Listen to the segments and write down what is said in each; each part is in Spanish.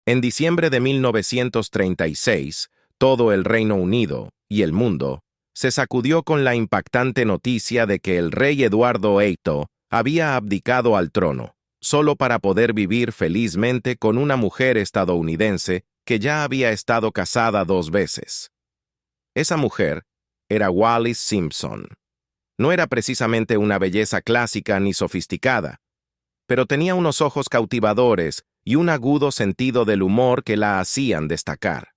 En diciembre de 1936, todo el Reino Unido y el mundo se sacudió con la impactante noticia de que el rey Eduardo VIII había abdicado al trono, solo para poder vivir felizmente con una mujer estadounidense que ya había estado casada 2 veces. Esa mujer era Wallis Simpson. No era precisamente una belleza clásica ni sofisticada, pero tenía unos ojos cautivadores y un agudo sentido del humor que la hacían destacar.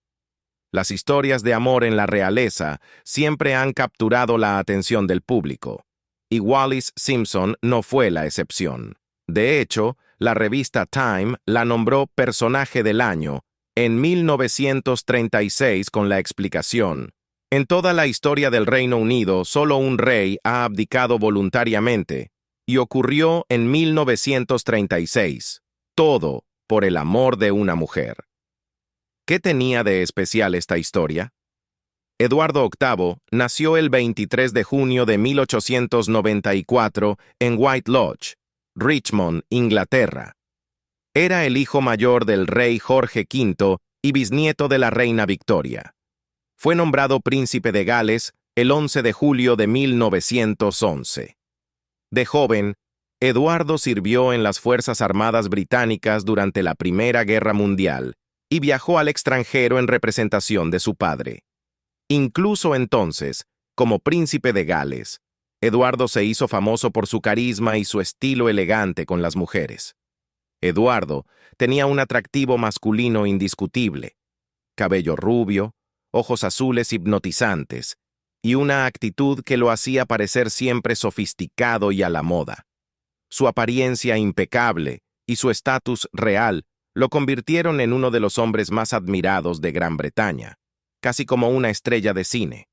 Las historias de amor en la realeza siempre han capturado la atención del público, y Wallis Simpson no fue la excepción. De hecho, la revista Time la nombró Personaje del Año en 1936 con la explicación: en toda la historia del Reino Unido, solo un rey ha abdicado voluntariamente, y ocurrió en 1936. Todo por el amor de una mujer. ¿Qué tenía de especial esta historia? Eduardo VIII nació el 23 de junio de 1894 en White Lodge, Richmond, Inglaterra. Era el hijo mayor del rey Jorge V y bisnieto de la reina Victoria. Fue nombrado príncipe de Gales el 11 de julio de 1911. De joven, Eduardo sirvió en las Fuerzas Armadas Británicas durante la Primera Guerra Mundial y viajó al extranjero en representación de su padre. Incluso entonces, como príncipe de Gales, Eduardo se hizo famoso por su carisma y su estilo elegante con las mujeres. Eduardo tenía un atractivo masculino indiscutible: cabello rubio, ojos azules hipnotizantes, y una actitud que lo hacía parecer siempre sofisticado y a la moda. Su apariencia impecable y su estatus real lo convirtieron en uno de los hombres más admirados de Gran Bretaña, casi como una estrella de cine.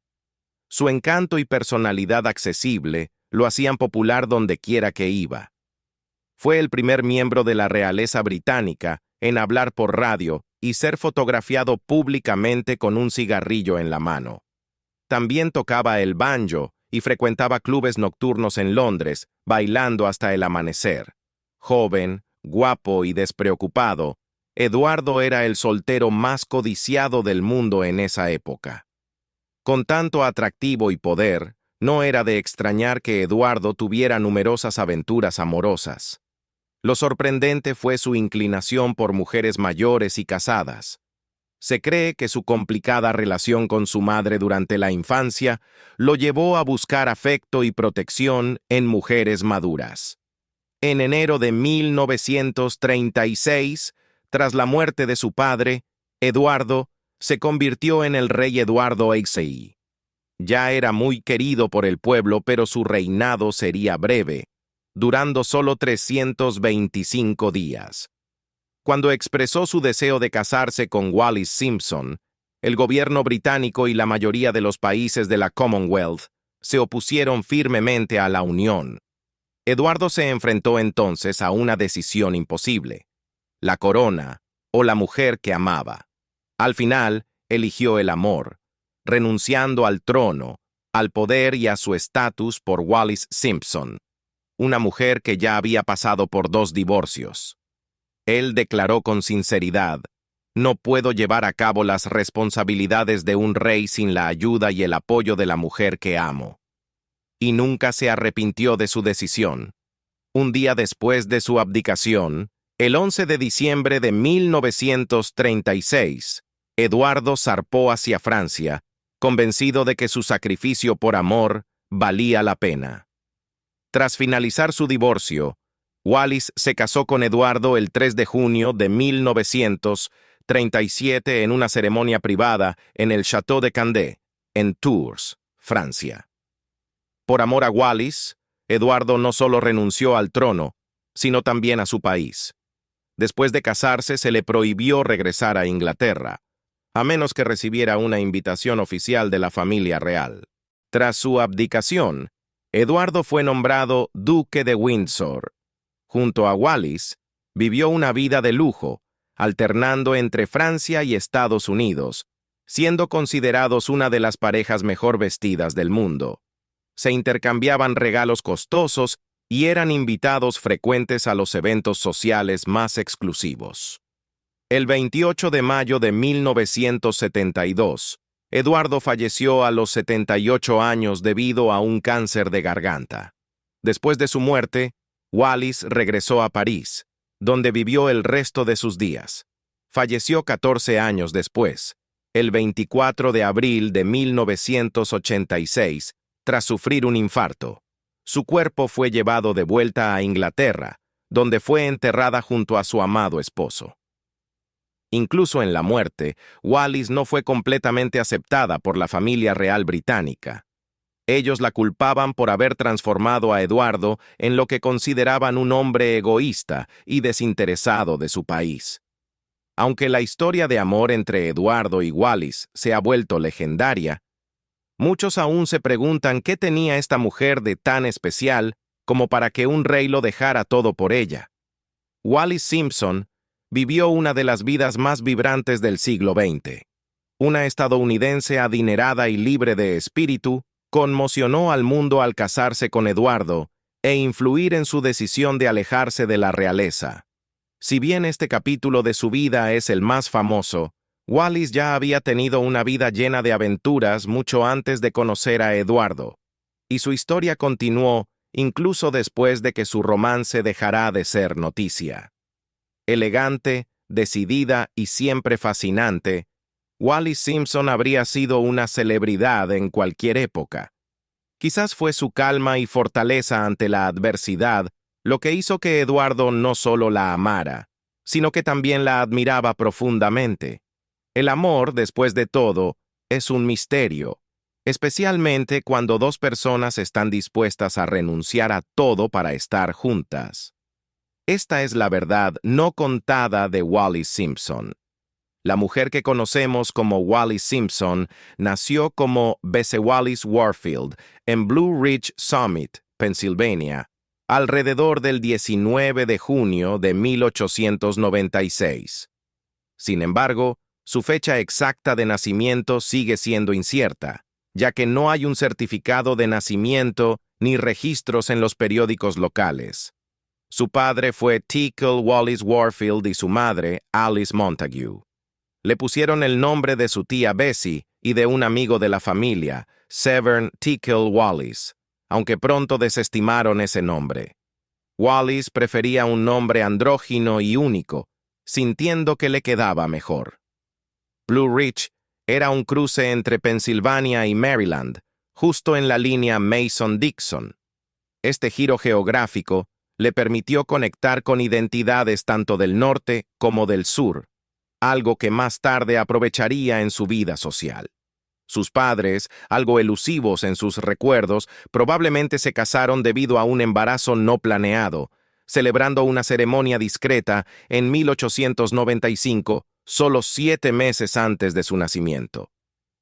Su encanto y personalidad accesible lo hacían popular donde quiera que iba. Fue el primer miembro de la realeza británica en hablar por radio y ser fotografiado públicamente con un cigarrillo en la mano. También tocaba el banjo y frecuentaba clubes nocturnos en Londres, bailando hasta el amanecer. Joven, guapo y despreocupado, Eduardo era el soltero más codiciado del mundo en esa época. Con tanto atractivo y poder, no era de extrañar que Eduardo tuviera numerosas aventuras amorosas. Lo sorprendente fue su inclinación por mujeres mayores y casadas. Se cree que su complicada relación con su madre durante la infancia lo llevó a buscar afecto y protección en mujeres maduras. En enero de 1936, tras la muerte de su padre, Eduardo se convirtió en el rey Eduardo VI. Ya era muy querido por el pueblo, pero su reinado sería breve, durando solo 325 días. Cuando expresó su deseo de casarse con Wallis Simpson, el gobierno británico y la mayoría de los países de la Commonwealth se opusieron firmemente a la unión. Eduardo se enfrentó entonces a una decisión imposible: la corona o la mujer que amaba. Al final, eligió el amor, renunciando al trono, al poder y a su estatus por Wallis Simpson, una mujer que ya había pasado por 2 divorcios. Él declaró con sinceridad: no puedo llevar a cabo las responsabilidades de un rey sin la ayuda y el apoyo de la mujer que amo. Y nunca se arrepintió de su decisión. Un día después de su abdicación, el 11 de diciembre de 1936, Eduardo zarpó hacia Francia, convencido de que su sacrificio por amor valía la pena. Tras finalizar su divorcio, Wallis se casó con Eduardo el 3 de junio de 1937 en una ceremonia privada en el Château de Candé, en Tours, Francia. Por amor a Wallis, Eduardo no solo renunció al trono, sino también a su país. Después de casarse, se le prohibió regresar a Inglaterra, a menos que recibiera una invitación oficial de la familia real. Tras su abdicación, Eduardo fue nombrado Duque de Windsor. Junto a Wallis, vivió una vida de lujo, alternando entre Francia y Estados Unidos, siendo considerados una de las parejas mejor vestidas del mundo. Se intercambiaban regalos costosos y eran invitados frecuentes a los eventos sociales más exclusivos. El 28 de mayo de 1972, Eduardo falleció a los 78 años debido a un cáncer de garganta. Después de su muerte, Wallis regresó a París, donde vivió el resto de sus días. Falleció 14 años después, el 24 de abril de 1986, tras sufrir un infarto. Su cuerpo fue llevado de vuelta a Inglaterra, donde fue enterrada junto a su amado esposo. Incluso en la muerte, Wallis no fue completamente aceptada por la familia real británica. Ellos la culpaban por haber transformado a Eduardo en lo que consideraban un hombre egoísta y desinteresado de su país. Aunque la historia de amor entre Eduardo y Wallis se ha vuelto legendaria, muchos aún se preguntan qué tenía esta mujer de tan especial como para que un rey lo dejara todo por ella. Wallis Simpson vivió una de las vidas más vibrantes del siglo XX. Una estadounidense adinerada y libre de espíritu, conmocionó al mundo al casarse con Eduardo e influir en su decisión de alejarse de la realeza. Si bien este capítulo de su vida es el más famoso, Wallis ya había tenido una vida llena de aventuras mucho antes de conocer a Eduardo, y su historia continuó incluso después de que su romance dejara de ser noticia. Elegante, decidida y siempre fascinante, Wallis Simpson habría sido una celebridad en cualquier época. Quizás fue su calma y fortaleza ante la adversidad lo que hizo que Eduardo no solo la amara, sino que también la admiraba profundamente. El amor, después de todo, es un misterio, especialmente cuando dos personas están dispuestas a renunciar a todo para estar juntas. Esta es la verdad no contada de Wallis Simpson. La mujer que conocemos como Wallis Simpson nació como Besse Wallis Warfield en Blue Ridge Summit, Pensilvania, alrededor del 19 de junio de 1896. Sin embargo, su fecha exacta de nacimiento sigue siendo incierta, ya que no hay un certificado de nacimiento ni registros en los periódicos locales. Su padre fue Tickell Wallis Warfield y su madre, Alice Montague. Le pusieron el nombre de su tía Bessie y de un amigo de la familia, Severn Tickell Wallis, aunque pronto desestimaron ese nombre. Wallis prefería un nombre andrógino y único, sintiendo que le quedaba mejor. Blue Ridge era un cruce entre Pensilvania y Maryland, justo en la línea Mason-Dixon. Este giro geográfico le permitió conectar con identidades tanto del norte como del sur, algo que más tarde aprovecharía en su vida social. Sus padres, algo elusivos en sus recuerdos, probablemente se casaron debido a un embarazo no planeado, celebrando una ceremonia discreta en 1895, solo 7 meses antes de su nacimiento.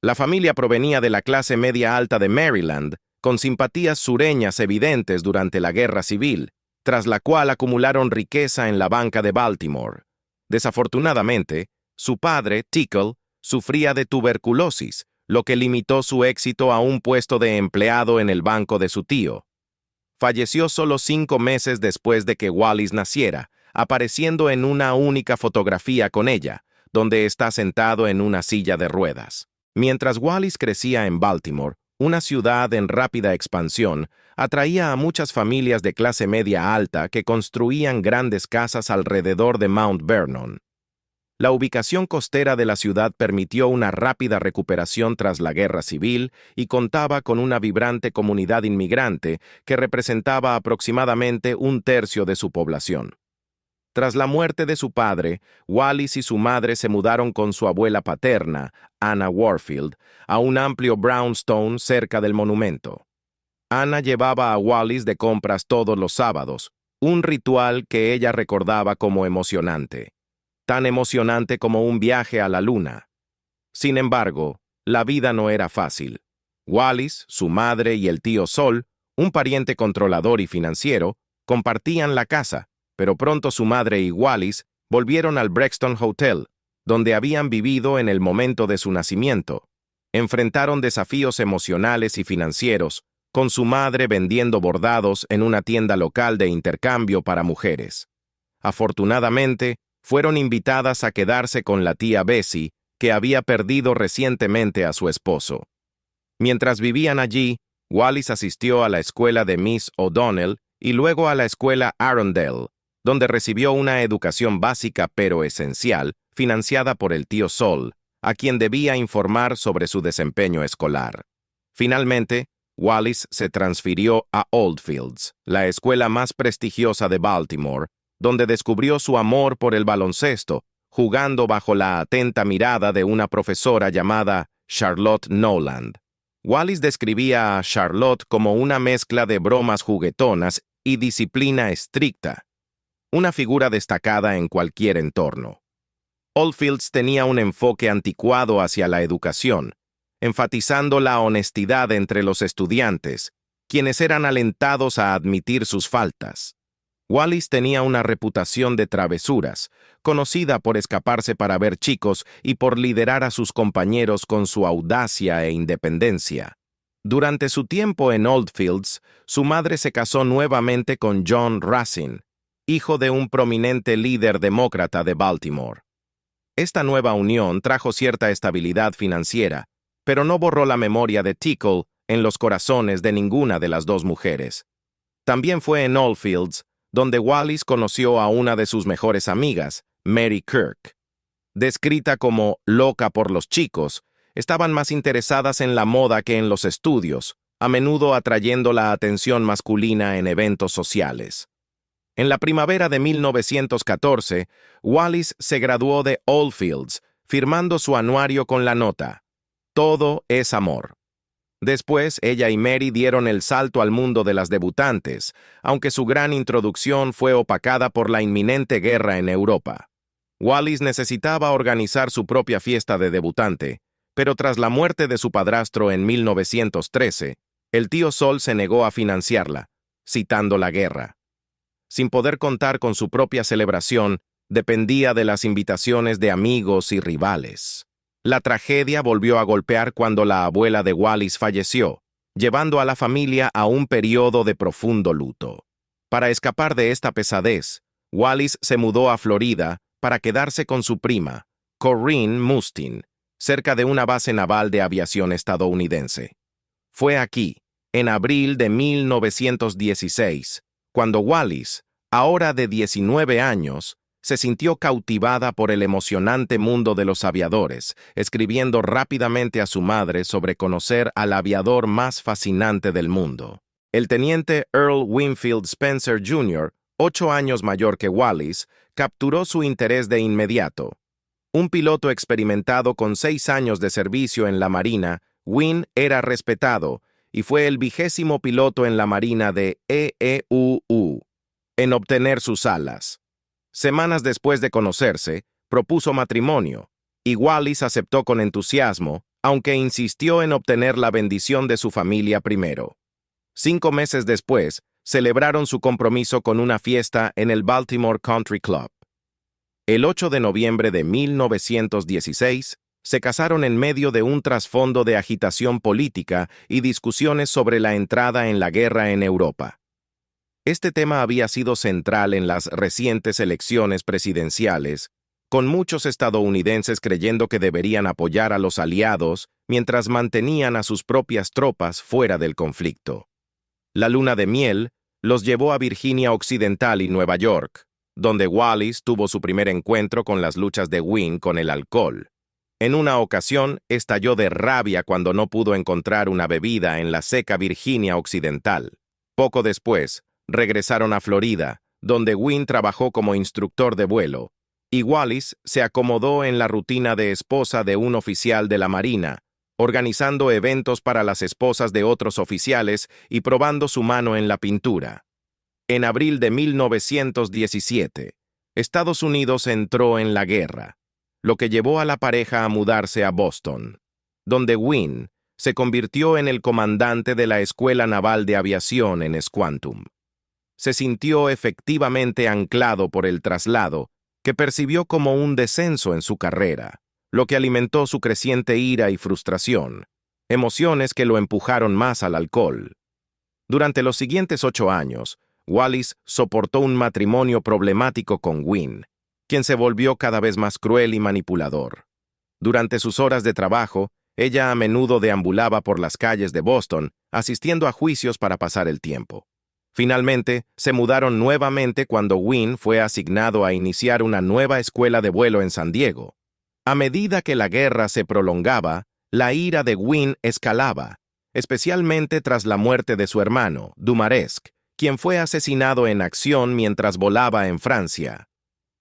La familia provenía de la clase media alta de Maryland, con simpatías sureñas evidentes durante la Guerra Civil, tras la cual acumularon riqueza en la banca de Baltimore. Desafortunadamente, su padre, Tickell, sufría de tuberculosis, lo que limitó su éxito a un puesto de empleado en el banco de su tío. Falleció solo 5 meses después de que Wallis naciera, apareciendo en una única fotografía con ella, donde está sentado en una silla de ruedas. Mientras Wallis crecía en Baltimore, una ciudad en rápida expansión, atraía a muchas familias de clase media alta que construían grandes casas alrededor de Mount Vernon. La ubicación costera de la ciudad permitió una rápida recuperación tras la Guerra Civil y contaba con una vibrante comunidad inmigrante que representaba aproximadamente 1/3 de su población. Tras la muerte de su padre, Wallis y su madre se mudaron con su abuela paterna, Anna Warfield, a un amplio brownstone cerca del monumento. Anna llevaba a Wallis de compras todos los sábados, un ritual que ella recordaba como emocionante, tan emocionante como un viaje a la luna. Sin embargo, la vida no era fácil. Wallis, su madre y el tío Sol, un pariente controlador y financiero, compartían la casa, pero pronto su madre y Wallis volvieron al Brexton Hotel, donde habían vivido en el momento de su nacimiento. Enfrentaron desafíos emocionales y financieros, con su madre vendiendo bordados en una tienda local de intercambio para mujeres. Afortunadamente, fueron invitadas a quedarse con la tía Bessie, que había perdido recientemente a su esposo. Mientras vivían allí, Wallis asistió a la escuela de Miss O'Donnell y luego a la escuela Arundel, donde recibió una educación básica pero esencial, financiada por el tío Sol, a quien debía informar sobre su desempeño escolar. Finalmente, Wallis se transfirió a Oldfields, la escuela más prestigiosa de Baltimore, donde descubrió su amor por el baloncesto, jugando bajo la atenta mirada de una profesora llamada Charlotte Noland. Wallis describía a Charlotte como una mezcla de bromas juguetonas y disciplina estricta, una figura destacada en cualquier entorno. Oldfields tenía un enfoque anticuado hacia la educación, enfatizando la honestidad entre los estudiantes, quienes eran alentados a admitir sus faltas. Wallis tenía una reputación de travesuras, conocida por escaparse para ver chicos y por liderar a sus compañeros con su audacia e independencia. Durante su tiempo en Oldfields, su madre se casó nuevamente con John Racine, hijo de un prominente líder demócrata de Baltimore. Esta nueva unión trajo cierta estabilidad financiera, pero no borró la memoria de Tickle en los corazones de ninguna de las dos mujeres. También fue en Oldfields donde Wallis conoció a una de sus mejores amigas, Mary Kirk. Descrita como loca por los chicos, estaban más interesadas en la moda que en los estudios, a menudo atrayendo la atención masculina en eventos sociales. En la primavera de 1914, Wallis se graduó de Oldfields, firmando su anuario con la nota: "Todo es amor". Después, ella y Mary dieron el salto al mundo de las debutantes, aunque su gran introducción fue opacada por la inminente guerra en Europa. Wallis necesitaba organizar su propia fiesta de debutante, pero tras la muerte de su padrastro en 1913, el tío Sol se negó a financiarla, citando la guerra. Sin poder contar con su propia celebración, dependía de las invitaciones de amigos y rivales. La tragedia volvió a golpear cuando la abuela de Wallis falleció, llevando a la familia a un periodo de profundo luto. Para escapar de esta pesadez, Wallis se mudó a Florida para quedarse con su prima, Corinne Mustin, cerca de una base naval de aviación estadounidense. Fue aquí, en abril de 1916, cuando Wallis, ahora de 19 años, se sintió cautivada por el emocionante mundo de los aviadores, escribiendo rápidamente a su madre sobre conocer al aviador más fascinante del mundo. El teniente Earl Winfield Spencer Jr., 8 años mayor que Wallis, capturó su interés de inmediato. Un piloto experimentado con 6 años de servicio en la Marina, Win era respetado y fue el 20º piloto en la Marina de EEUU en obtener sus alas. Semanas después de conocerse, propuso matrimonio, y Wallis aceptó con entusiasmo, aunque insistió en obtener la bendición de su familia primero. 5 meses después, celebraron su compromiso con una fiesta en el Baltimore Country Club. El 8 de noviembre de 1916, se casaron en medio de un trasfondo de agitación política y discusiones sobre la entrada en la guerra en Europa. Este tema había sido central en las recientes elecciones presidenciales, con muchos estadounidenses creyendo que deberían apoyar a los aliados mientras mantenían a sus propias tropas fuera del conflicto. La luna de miel los llevó a Virginia Occidental y Nueva York, donde Wallis tuvo su primer encuentro con las luchas de Win con el alcohol. En una ocasión, estalló de rabia cuando no pudo encontrar una bebida en la seca Virginia Occidental. Poco después, regresaron a Florida, donde Win trabajó como instructor de vuelo, y Wallis se acomodó en la rutina de esposa de un oficial de la Marina, organizando eventos para las esposas de otros oficiales y probando su mano en la pintura. En abril de 1917, Estados Unidos entró en la guerra, lo que llevó a la pareja a mudarse a Boston, donde Win se convirtió en el comandante de la Escuela Naval de Aviación en Squantum. Se sintió efectivamente anclado por el traslado, que percibió como un descenso en su carrera, lo que alimentó su creciente ira y frustración, emociones que lo empujaron más al alcohol. Durante los siguientes 8 años, Wallis soportó un matrimonio problemático con Win, quien se volvió cada vez más cruel y manipulador. Durante sus horas de trabajo, ella a menudo deambulaba por las calles de Boston, asistiendo a juicios para pasar el tiempo. Finalmente, se mudaron nuevamente cuando Wynn fue asignado a iniciar una nueva escuela de vuelo en San Diego. A medida que la guerra se prolongaba, la ira de Wynn escalaba, especialmente tras la muerte de su hermano, Dumaresque, quien fue asesinado en acción mientras volaba en Francia.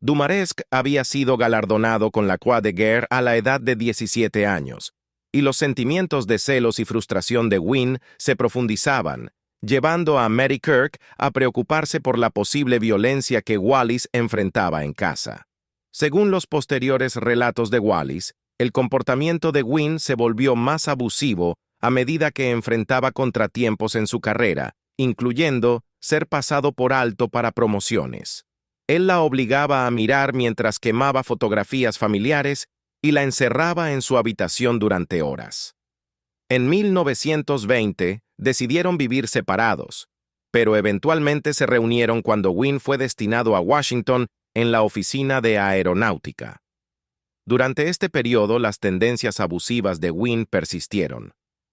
Dumaresque había sido galardonado con la Croix de Guerre a la edad de 17 años, y los sentimientos de celos y frustración de Wynn se profundizaban, llevando a Mary Kirk a preocuparse por la posible violencia que Wallis enfrentaba en casa. Según los posteriores relatos de Wallis, el comportamiento de Wynn se volvió más abusivo a medida que enfrentaba contratiempos en su carrera, incluyendo ser pasado por alto para promociones. Él la obligaba a mirar mientras quemaba fotografías familiares y la encerraba en su habitación durante horas. En 1920 decidieron vivir separados, pero eventualmente se reunieron cuando Wynn fue destinado a Washington en la oficina de aeronáutica. Durante este periodo, las tendencias abusivas de Wynn persistieron.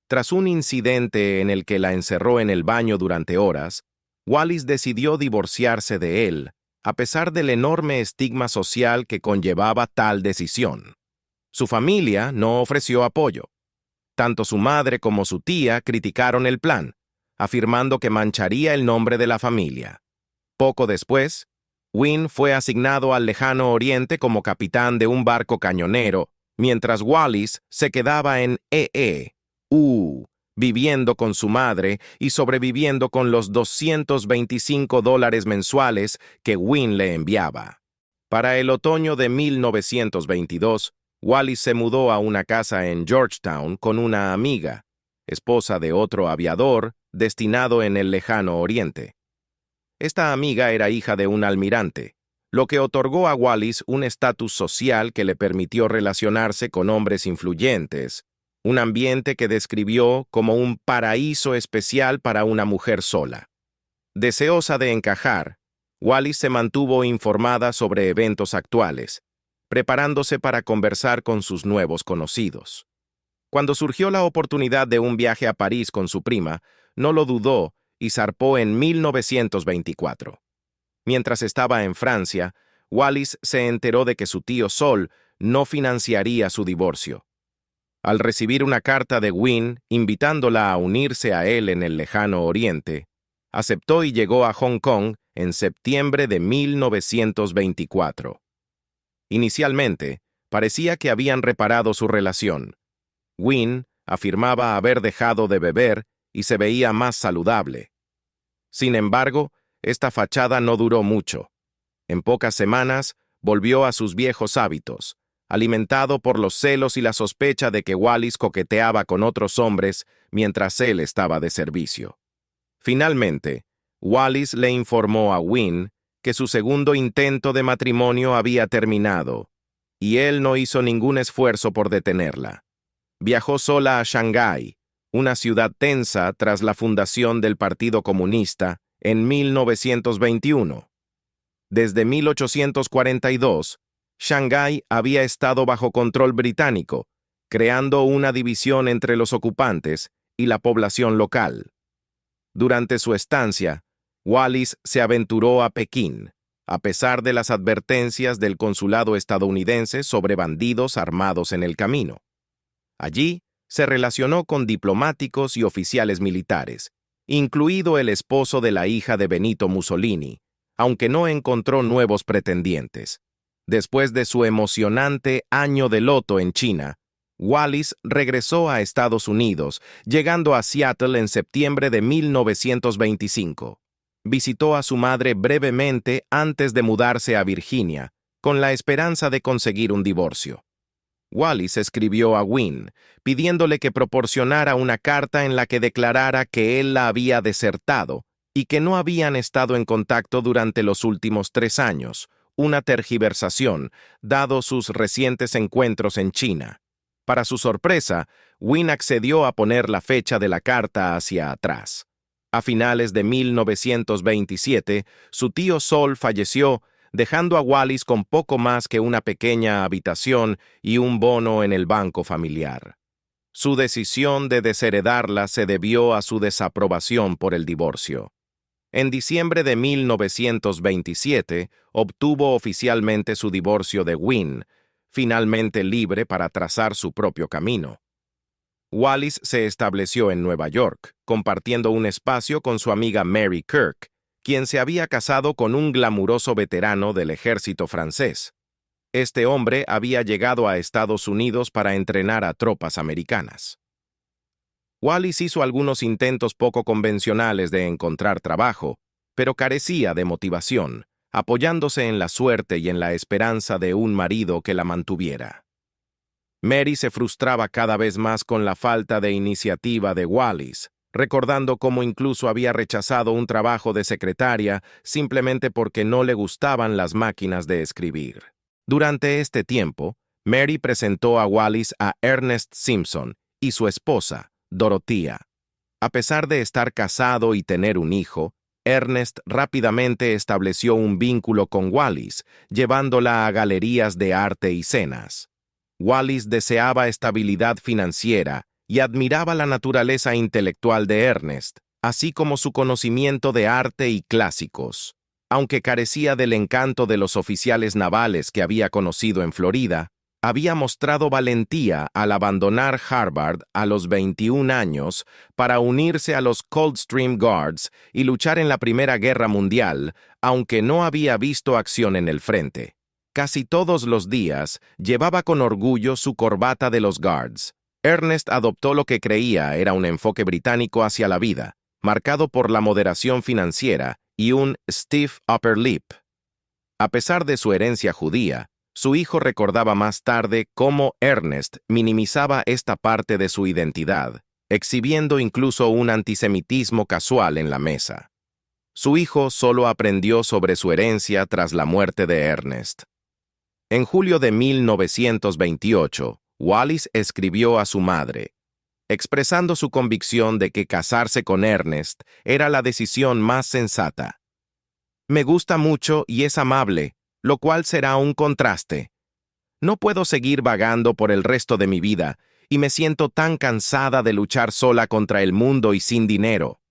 Tras un incidente en el que la encerró en el baño durante horas, Wallis decidió divorciarse de él, a pesar del enorme estigma social que conllevaba tal decisión. Su familia no ofreció apoyo. Tanto su madre como su tía criticaron el plan, afirmando que mancharía el nombre de la familia. Poco después, Wynn fue asignado al Lejano Oriente como capitán de un barco cañonero, mientras Wallis se quedaba en viviendo con su madre y sobreviviendo con los $225 mensuales que Wynn le enviaba. Para el otoño de 1922, Wallis se mudó a una casa en Georgetown con una amiga, esposa de otro aviador destinado en el Lejano Oriente. Esta amiga era hija de un almirante, lo que otorgó a Wallis un estatus social que le permitió relacionarse con hombres influyentes, un ambiente que describió como un paraíso especial para una mujer sola. Deseosa de encajar, Wallis se mantuvo informada sobre eventos actuales, preparándose para conversar con sus nuevos conocidos. Cuando surgió la oportunidad de un viaje a París con su prima, no lo dudó y zarpó en 1924. Mientras estaba en Francia, Wallis se enteró de que su tío Sol no financiaría su divorcio. Al recibir una carta de Wynn invitándola a unirse a él en el Lejano Oriente, aceptó y llegó a Hong Kong en septiembre de 1924. Inicialmente, parecía que habían reparado su relación. Wynn afirmaba haber dejado de beber y se veía más saludable. Sin embargo, esta fachada no duró mucho. En pocas semanas, volvió a sus viejos hábitos, alimentado por los celos y la sospecha de que Wallis coqueteaba con otros hombres mientras él estaba de servicio. Finalmente, Wallis le informó a Wynn que su segundo intento de matrimonio había terminado, y él no hizo ningún esfuerzo por detenerla. Viajó sola a Shanghái, una ciudad tensa tras la fundación del Partido Comunista en 1921. Desde 1842, Shanghái había estado bajo control británico, creando una división entre los ocupantes y la población local. Durante su estancia, Wallis se aventuró a Pekín, a pesar de las advertencias del consulado estadounidense sobre bandidos armados en el camino. Allí, se relacionó con diplomáticos y oficiales militares, incluido el esposo de la hija de Benito Mussolini, aunque no encontró nuevos pretendientes. Después de su emocionante año de loto en China, Wallis regresó a Estados Unidos, llegando a Seattle en septiembre de 1925. Visitó a su madre brevemente antes de mudarse a Virginia, con la esperanza de conseguir un divorcio. Wallis escribió a Wynn, pidiéndole que proporcionara una carta en la que declarara que él la había desertado y que no habían estado en contacto durante los últimos 3 años, una tergiversación, dado sus recientes encuentros en China. Para su sorpresa, Wynn accedió a poner la fecha de la carta hacia atrás. A finales de 1927, su tío Sol falleció, dejando a Wallis con poco más que una pequeña habitación y un bono en el banco familiar. Su decisión de desheredarla se debió a su desaprobación por el divorcio. En diciembre de 1927, obtuvo oficialmente su divorcio de Wynne, finalmente libre para trazar su propio camino. Wallis se estableció en Nueva York, compartiendo un espacio con su amiga Mary Kirk, quien se había casado con un glamuroso veterano del ejército francés. Este hombre había llegado a Estados Unidos para entrenar a tropas americanas. Wallis hizo algunos intentos poco convencionales de encontrar trabajo, pero carecía de motivación, apoyándose en la suerte y en la esperanza de un marido que la mantuviera. Mary se frustraba cada vez más con la falta de iniciativa de Wallis, recordando cómo incluso había rechazado un trabajo de secretaria simplemente porque no le gustaban las máquinas de escribir. Durante este tiempo, Mary presentó a Wallis a Ernest Simpson y su esposa, Dorothea. A pesar de estar casado y tener un hijo, Ernest rápidamente estableció un vínculo con Wallis, llevándola a galerías de arte y cenas. Wallis deseaba estabilidad financiera y admiraba la naturaleza intelectual de Ernest, así como su conocimiento de arte y clásicos. Aunque carecía del encanto de los oficiales navales que había conocido en Florida, había mostrado valentía al abandonar Harvard a los 21 años para unirse a los Coldstream Guards y luchar en la Primera Guerra Mundial, aunque no había visto acción en el frente. Casi todos los días llevaba con orgullo su corbata de los Guards. Ernest adoptó lo que creía era un enfoque británico hacia la vida, marcado por la moderación financiera y un stiff upper lip. A pesar de su herencia judía, su hijo recordaba más tarde cómo Ernest minimizaba esta parte de su identidad, exhibiendo incluso un antisemitismo casual en la mesa. Su hijo solo aprendió sobre su herencia tras la muerte de Ernest. En julio de 1928, Wallis escribió a su madre, expresando su convicción de que casarse con Ernest era la decisión más sensata. Me gusta mucho y es amable, lo cual será un contraste. No puedo seguir vagando por el resto de mi vida y me siento tan cansada de luchar sola contra el mundo y sin dinero.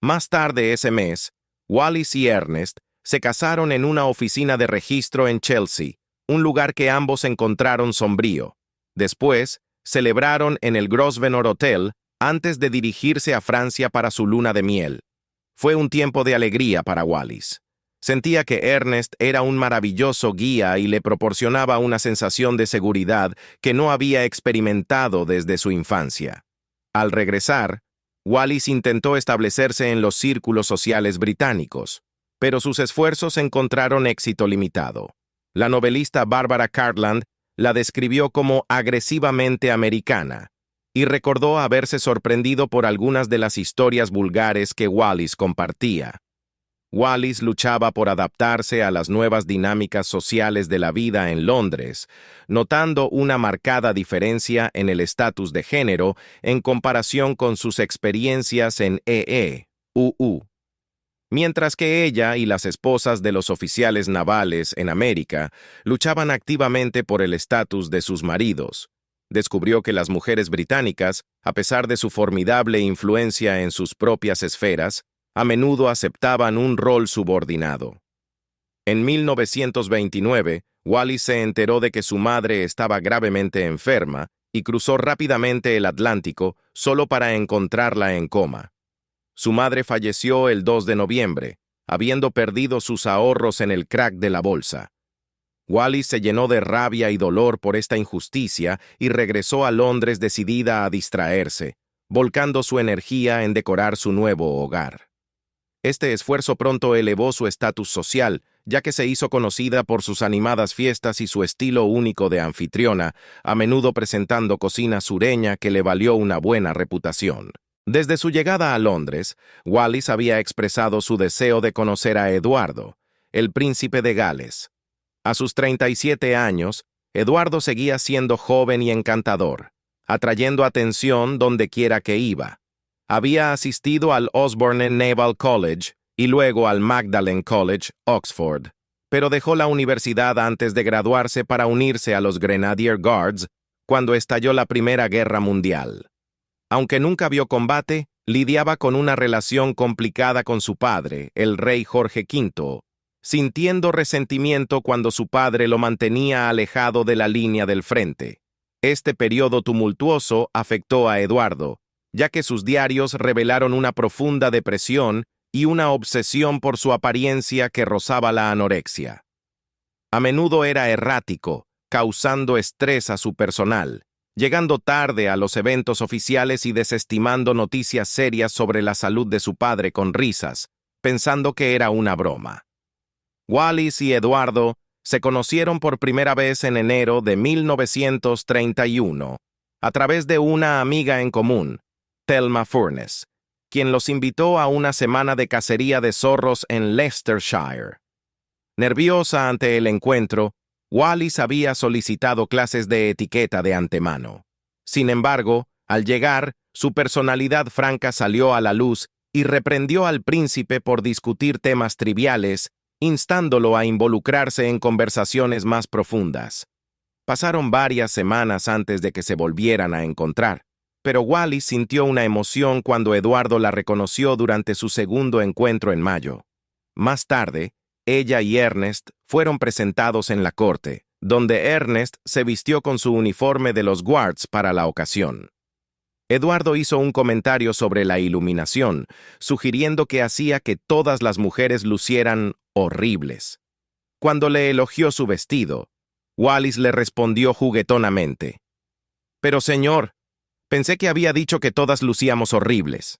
Más tarde ese mes, Wallis y Ernest se casaron en una oficina de registro en Chelsea, un lugar que ambos encontraron sombrío. Después, celebraron en el Grosvenor Hotel antes de dirigirse a Francia para su luna de miel. Fue un tiempo de alegría para Wallis. Sentía que Ernest era un maravilloso guía y le proporcionaba una sensación de seguridad que no había experimentado desde su infancia. Al regresar, Wallis intentó establecerse en los círculos sociales británicos, pero sus esfuerzos encontraron éxito limitado. La novelista Barbara Cartland la describió como agresivamente americana y recordó haberse sorprendido por algunas de las historias vulgares que Wallis compartía. Wallis luchaba por adaptarse a las nuevas dinámicas sociales de la vida en Londres, notando una marcada diferencia en el estatus de género en comparación con sus experiencias en EE, mientras que ella y las esposas de los oficiales navales en América luchaban activamente por el estatus de sus maridos. Descubrió que las mujeres británicas, a pesar de su formidable influencia en sus propias esferas, a menudo aceptaban un rol subordinado. En 1929, Wallis se enteró de que su madre estaba gravemente enferma y cruzó rápidamente el Atlántico solo para encontrarla en coma. Su madre falleció el 2 de noviembre, habiendo perdido sus ahorros en el crack de la bolsa. Wallis se llenó de rabia y dolor por esta injusticia y regresó a Londres decidida a distraerse, volcando su energía en decorar su nuevo hogar. Este esfuerzo pronto elevó su estatus social, ya que se hizo conocida por sus animadas fiestas y su estilo único de anfitriona, a menudo presentando cocina sureña que le valió una buena reputación. Desde su llegada a Londres, Wallis había expresado su deseo de conocer a Eduardo, el príncipe de Gales. A sus 37 años, Eduardo seguía siendo joven y encantador, atrayendo atención donde quiera que iba. Había asistido al Osborne Naval College y luego al Magdalen College, Oxford. pero dejó la universidad antes de graduarse para unirse a los Grenadier Guards cuando estalló la Primera Guerra Mundial. Aunque nunca vio combate, lidiaba con una relación complicada con su padre, el rey Jorge V, sintiendo resentimiento cuando su padre lo mantenía alejado de la línea del frente. Este periodo tumultuoso afectó a Eduardo, ya que sus diarios revelaron una profunda depresión y una obsesión por su apariencia que rozaba la anorexia. A menudo era errático, causando estrés a su personal, llegando tarde a los eventos oficiales y desestimando noticias serias sobre la salud de su padre con risas, pensando que era una broma. Wallis y Eduardo se conocieron por primera vez en enero de 1931, a través de una amiga en común, Thelma Furness, quien los invitó a una semana de cacería de zorros en Leicestershire. Nerviosa ante el encuentro, Wallis había solicitado clases de etiqueta de antemano. Sin embargo, al llegar, su personalidad franca salió a la luz y reprendió al príncipe por discutir temas triviales, instándolo a involucrarse en conversaciones más profundas. Pasaron varias semanas antes de que se volvieran a encontrar, pero Wallis sintió una emoción cuando Eduardo la reconoció durante su segundo encuentro en mayo. Más tarde, ella y Ernest fueron presentados en la corte, donde Ernest se vistió con su uniforme de los Guards para la ocasión. Eduardo hizo un comentario sobre la iluminación, sugiriendo que hacía que todas las mujeres lucieran horribles. Cuando le elogió su vestido, Wallis le respondió juguetonamente: «Pero señor, pensé que había dicho que todas lucíamos horribles».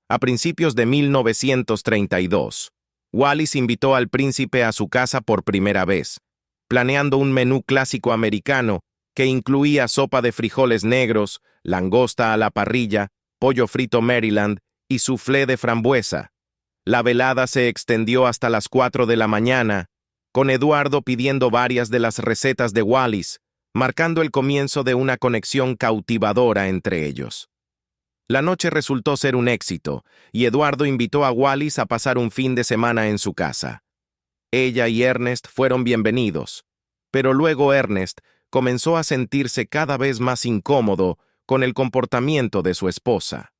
A principios de 1932, Wallis invitó al príncipe a su casa por primera vez, planeando un menú clásico americano que incluía sopa de frijoles negros, langosta a la parrilla, pollo frito Maryland y soufflé de frambuesa. La velada se extendió hasta las 4 de la mañana, con Eduardo pidiendo varias de las recetas de Wallis, marcando el comienzo de una conexión cautivadora entre ellos. La noche resultó ser un éxito, y Eduardo invitó a Wallis a pasar un fin de semana en su casa. Ella y Ernest fueron bienvenidos, pero luego Ernest comenzó a sentirse cada vez más incómodo con el comportamiento de su esposa.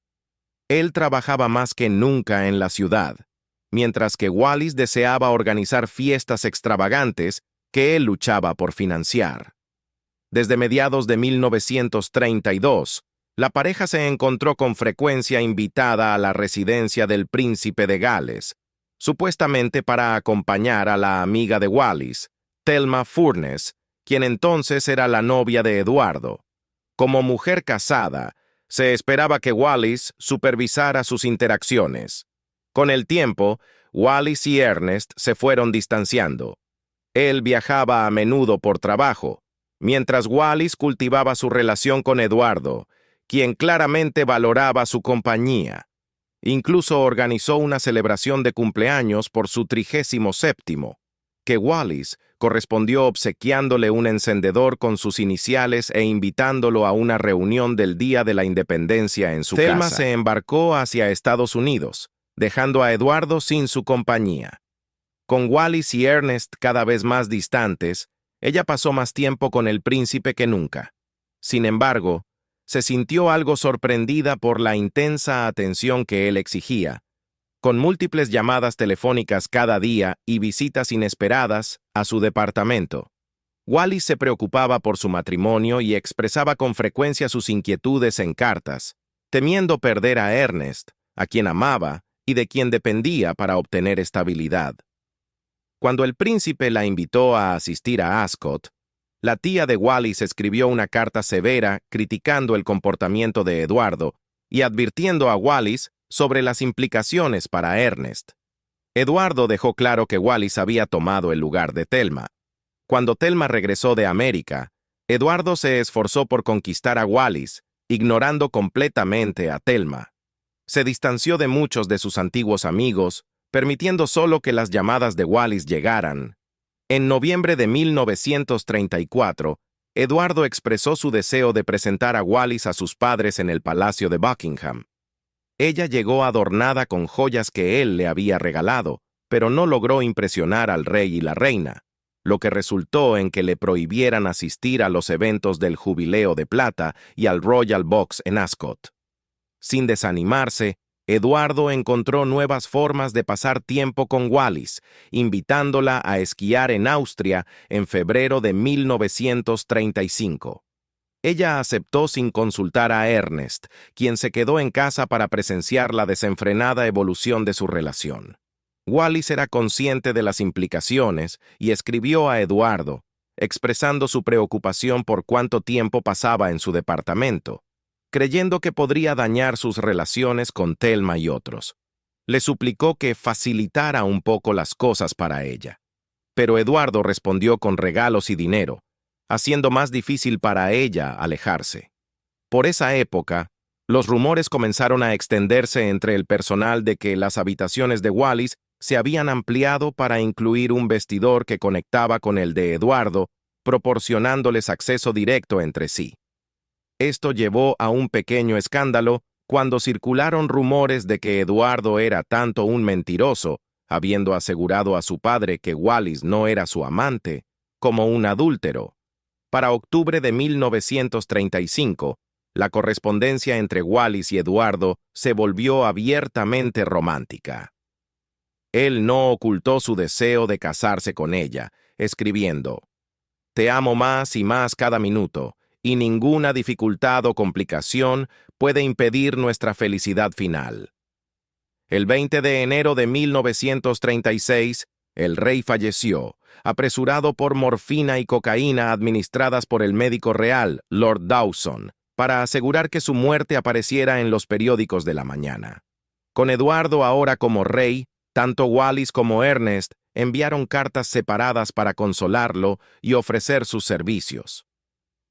Él trabajaba más que nunca en la ciudad, mientras que Wallis deseaba organizar fiestas extravagantes que él luchaba por financiar. Desde mediados de 1932, la pareja se encontró con frecuencia invitada a la residencia del príncipe de Gales, supuestamente para acompañar a la amiga de Wallis, Thelma Furness, quien entonces era la novia de Eduardo. Como mujer casada, se esperaba que Wallis supervisara sus interacciones. Con el tiempo, Wallis y Ernest se fueron distanciando. Él viajaba a menudo por trabajo, mientras Wallis cultivaba su relación con Eduardo, quien claramente valoraba su compañía. Incluso organizó una celebración de cumpleaños por su 37º, que Wallis correspondió obsequiándole un encendedor con sus iniciales e invitándolo a una reunión del Día de la Independencia en su casa. Thelma se embarcó hacia Estados Unidos, dejando a Eduardo sin su compañía. Con Wallis y Ernest cada vez más distantes, ella pasó más tiempo con el príncipe que nunca. Sin embargo, se sintió algo sorprendida por la intensa atención que él exigía, con múltiples llamadas telefónicas cada día y visitas inesperadas a su departamento. Wallis se preocupaba por su matrimonio y expresaba con frecuencia sus inquietudes en cartas, temiendo perder a Ernest, a quien amaba y de quien dependía para obtener estabilidad. Cuando el príncipe la invitó a asistir a Ascot, la tía de Wallis escribió una carta severa criticando el comportamiento de Eduardo y advirtiendo a Wallis sobre las implicaciones para Ernest. Eduardo dejó claro que Wallis había tomado el lugar de Thelma. Cuando Thelma regresó de América, Eduardo se esforzó por conquistar a Wallis, ignorando completamente a Thelma. Se distanció de muchos de sus antiguos amigos, permitiendo solo que las llamadas de Wallis llegaran. En noviembre de 1934, Eduardo expresó su deseo de presentar a Wallis a sus padres en el Palacio de Buckingham. Ella llegó adornada con joyas que él le había regalado, pero no logró impresionar al rey y la reina, lo que resultó en que le prohibieran asistir a los eventos del Jubileo de Plata y al Royal Box en Ascot. Sin desanimarse, Eduardo encontró nuevas formas de pasar tiempo con Wallis, invitándola a esquiar en Austria en febrero de 1935. Ella aceptó sin consultar a Ernest, quien se quedó en casa para presenciar la desenfrenada evolución de su relación. Wallis era consciente de las implicaciones y escribió a Eduardo, expresando su preocupación por cuánto tiempo pasaba en su departamento, creyendo que podría dañar sus relaciones con Thelma y otros. Le suplicó que facilitara un poco las cosas para ella. Pero Eduardo respondió con regalos y dinero, haciendo más difícil para ella alejarse. Por esa época, los rumores comenzaron a extenderse entre el personal de que las habitaciones de Wallis se habían ampliado para incluir un vestidor que conectaba con el de Eduardo, proporcionándoles acceso directo entre sí. Esto llevó a un pequeño escándalo cuando circularon rumores de que Eduardo era tanto un mentiroso, habiendo asegurado a su padre que Wallis no era su amante, como un adúltero. Para octubre de 1935, la correspondencia entre Wallis y Eduardo se volvió abiertamente romántica. Él no ocultó su deseo de casarse con ella, escribiendo: «Te amo más y más cada minuto, y ninguna dificultad o complicación puede impedir nuestra felicidad final». El 20 de enero de 1936, el rey falleció, apresurado por morfina y cocaína administradas por el médico real, Lord Dawson, para asegurar que su muerte apareciera en los periódicos de la mañana. Con Eduardo ahora como rey, tanto Wallis como Ernest enviaron cartas separadas para consolarlo y ofrecer sus servicios.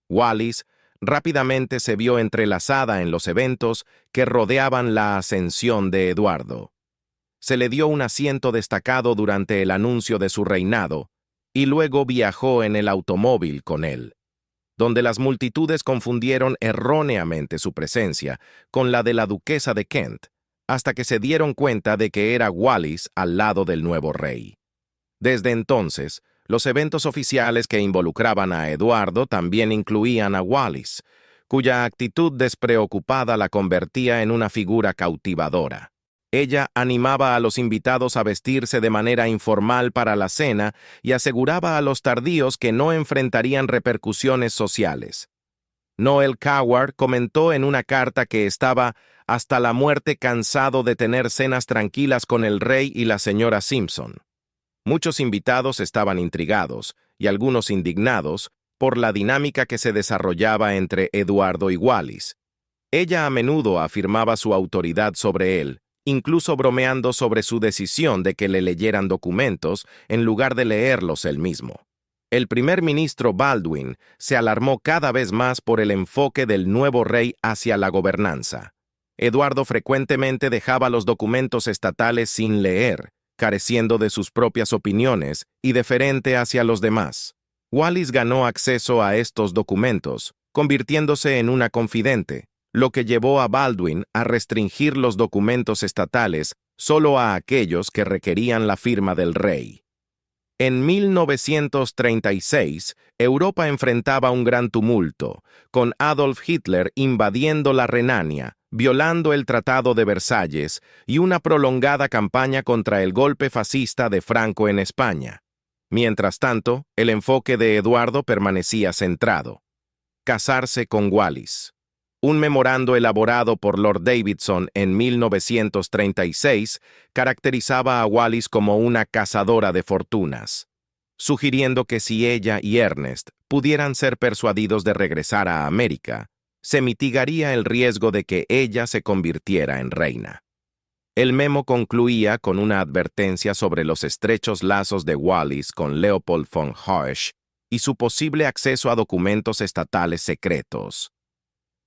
Wallis rápidamente se vio entrelazada en los eventos que rodeaban la ascensión de Eduardo. Se le dio un asiento destacado durante el anuncio de su reinado, y luego viajó en el automóvil con él, donde las multitudes confundieron erróneamente su presencia con la de la duquesa de Kent, hasta que se dieron cuenta de que era Wallis al lado del nuevo rey. Desde entonces, los eventos oficiales que involucraban a Eduardo también incluían a Wallis, cuya actitud despreocupada la convertía en una figura cautivadora. Ella animaba a los invitados a vestirse de manera informal para la cena y aseguraba a los tardíos que no enfrentarían repercusiones sociales. Noel Coward comentó en una carta que estaba hasta la muerte cansado de tener cenas tranquilas con el rey y la señora Simpson. Muchos invitados estaban intrigados, y algunos indignados, por la dinámica que se desarrollaba entre Eduardo y Wallis. Ella a menudo afirmaba su autoridad sobre él, incluso bromeando sobre su decisión de que le leyeran documentos en lugar de leerlos él mismo. El primer ministro Baldwin se alarmó cada vez más por el enfoque del nuevo rey hacia la gobernanza. Eduardo frecuentemente dejaba los documentos estatales sin leer, careciendo de sus propias opiniones y deferente hacia los demás. Wallis ganó acceso a estos documentos, convirtiéndose en una confidente, lo que llevó a Baldwin a restringir los documentos estatales solo a aquellos que requerían la firma del rey. En 1936, Europa enfrentaba un gran tumulto, con Adolf Hitler invadiendo la Renania, violando el Tratado de Versalles y una prolongada campaña contra el golpe fascista de Franco en España. Mientras tanto, el enfoque de Eduardo permanecía centrado: casarse con Wallis. Un memorando elaborado por Lord Davidson en 1936 caracterizaba a Wallis como una cazadora de fortunas, sugiriendo que si ella y Ernest pudieran ser persuadidos de regresar a América, se mitigaría el riesgo de que ella se convirtiera en reina. El memo concluía con una advertencia sobre los estrechos lazos de Wallis con Leopold von Hirsch y su posible acceso a documentos estatales secretos.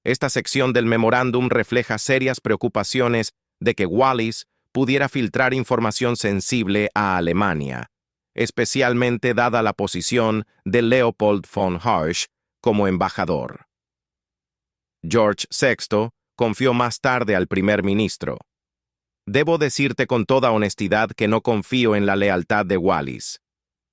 Esta sección del memorándum refleja serias preocupaciones de que Wallis pudiera filtrar información sensible a Alemania, especialmente dada la posición de Leopold von Hirsch como embajador. George VI confió más tarde al primer ministro: Debo decirte con toda honestidad que no confío en la lealtad de Wallis.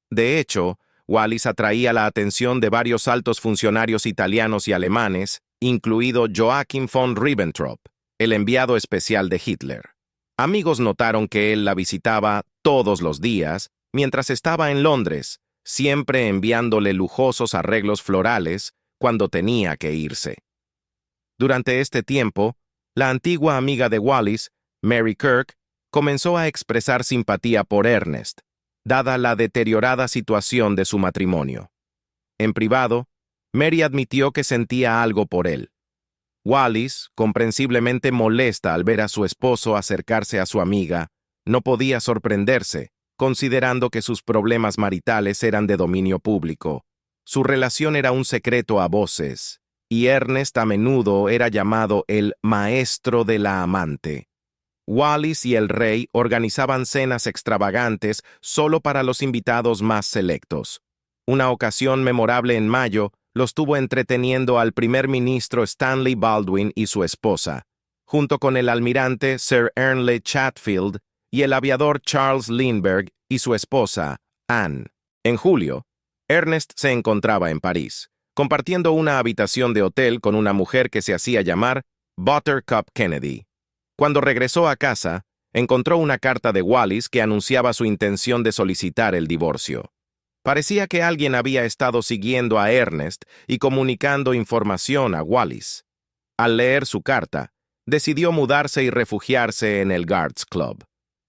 De hecho, Wallis atraía la atención de varios altos funcionarios italianos y alemanes, incluido Joachim von Ribbentrop, el enviado especial de Hitler. Amigos notaron que él la visitaba todos los días mientras estaba en Londres, siempre enviándole lujosos arreglos florales cuando tenía que irse. Durante este tiempo, la antigua amiga de Wallis, Mary Kirk, comenzó a expresar simpatía por Ernest, dada la deteriorada situación de su matrimonio. En privado, Mary admitió que sentía algo por él. Wallis, comprensiblemente molesta al ver a su esposo acercarse a su amiga, no podía sorprenderse, considerando que sus problemas maritales eran de dominio público. Su relación era un secreto a voces, y Ernest a menudo era llamado el maestro de la amante. Wallis y el rey organizaban cenas extravagantes solo para los invitados más selectos. Una ocasión memorable en mayo los tuvo entreteniendo al primer ministro Stanley Baldwin y su esposa, junto con el almirante Sir Ernle Chatfield y el aviador Charles Lindbergh y su esposa, Anne. En julio, Ernest se encontraba en París, compartiendo una habitación de hotel con una mujer que se hacía llamar Buttercup Kennedy. Cuando regresó a casa, encontró una carta de Wallis que anunciaba su intención de solicitar el divorcio. Parecía que alguien había estado siguiendo a Ernest y comunicando información a Wallis. Al leer su carta, decidió mudarse y refugiarse en el Guards Club.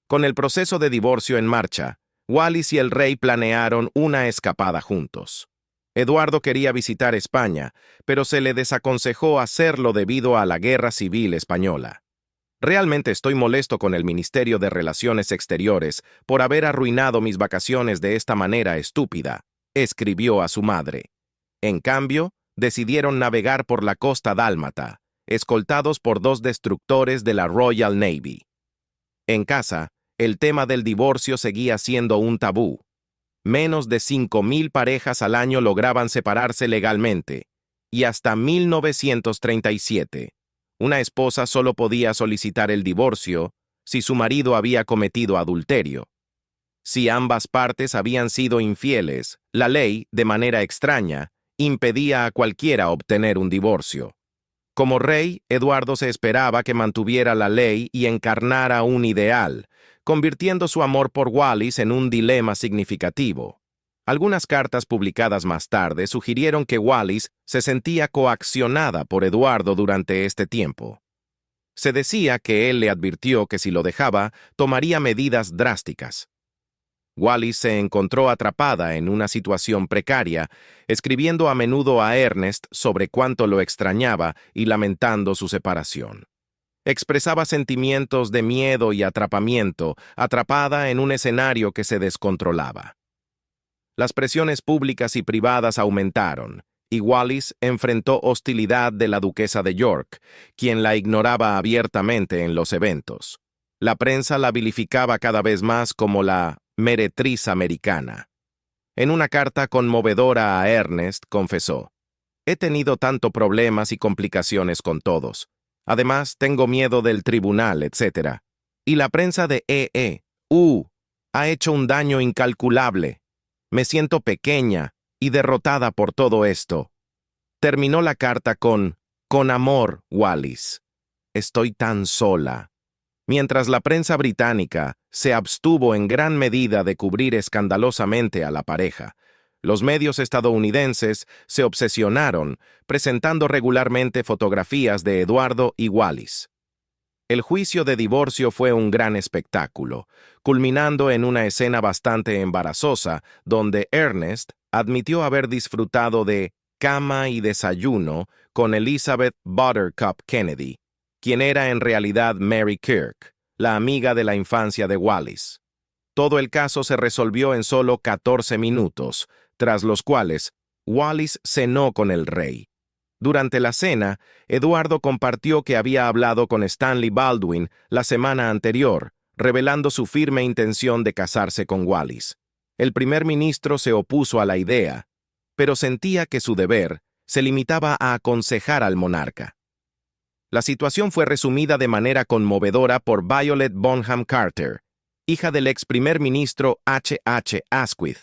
Con el proceso de divorcio en marcha, Wallis y el rey planearon una escapada juntos. Eduardo quería visitar España, pero se le desaconsejó hacerlo debido a la Guerra Civil Española. Realmente estoy molesto con el Ministerio de Relaciones Exteriores por haber arruinado mis vacaciones de esta manera estúpida, escribió a su madre. En cambio, decidieron navegar por la costa dálmata, escoltados por 2 destructores de la Royal Navy. En casa, el tema del divorcio seguía siendo un tabú. Menos de 5,000 parejas al año lograban separarse legalmente, y hasta 1937. Una esposa solo podía solicitar el divorcio si su marido había cometido adulterio. Si ambas partes habían sido infieles, la ley, de manera extraña, impedía a cualquiera obtener un divorcio. Como rey, Eduardo se esperaba que mantuviera la ley y encarnara un ideal, convirtiendo su amor por Wallis en un dilema significativo. Algunas cartas publicadas más tarde sugirieron que Wallis se sentía coaccionada por Eduardo durante este tiempo. Se decía que él le advirtió que si lo dejaba, tomaría medidas drásticas. Wallis se encontró atrapada en una situación precaria, escribiendo a menudo a Ernest sobre cuánto lo extrañaba y lamentando su separación. Expresaba sentimientos de miedo y atrapamiento, atrapada en un escenario que se descontrolaba. Las presiones públicas y privadas aumentaron, y Wallis enfrentó hostilidad de la duquesa de York, quien la ignoraba abiertamente en los eventos. La prensa la vilificaba cada vez más como la meretriz americana. En una carta conmovedora a Ernest, confesó: «He tenido tanto problemas y complicaciones con todos. Además, tengo miedo del tribunal, etc. Y la prensa de ha hecho un daño incalculable. Me siento pequeña y derrotada por todo esto». Terminó la carta con amor, Wallis. Estoy tan sola. Mientras la prensa británica se abstuvo en gran medida de cubrir escandalosamente a la pareja, los medios estadounidenses se obsesionaron presentando regularmente fotografías de Eduardo y Wallis. El juicio de divorcio fue un gran espectáculo, culminando en una escena bastante embarazosa donde Ernest admitió haber disfrutado de cama y desayuno con Elizabeth Buttercup Kennedy, quien era en realidad Mary Kirk, la amiga de la infancia de Wallis. Todo el caso se resolvió en solo 14 minutos, tras los cuales Wallis cenó con el rey. Durante la cena, Eduardo compartió que había hablado con Stanley Baldwin la semana anterior, revelando su firme intención de casarse con Wallis. El primer ministro se opuso a la idea, pero sentía que su deber se limitaba a aconsejar al monarca. La situación fue resumida de manera conmovedora por Violet Bonham Carter, hija del ex primer ministro H. Asquith,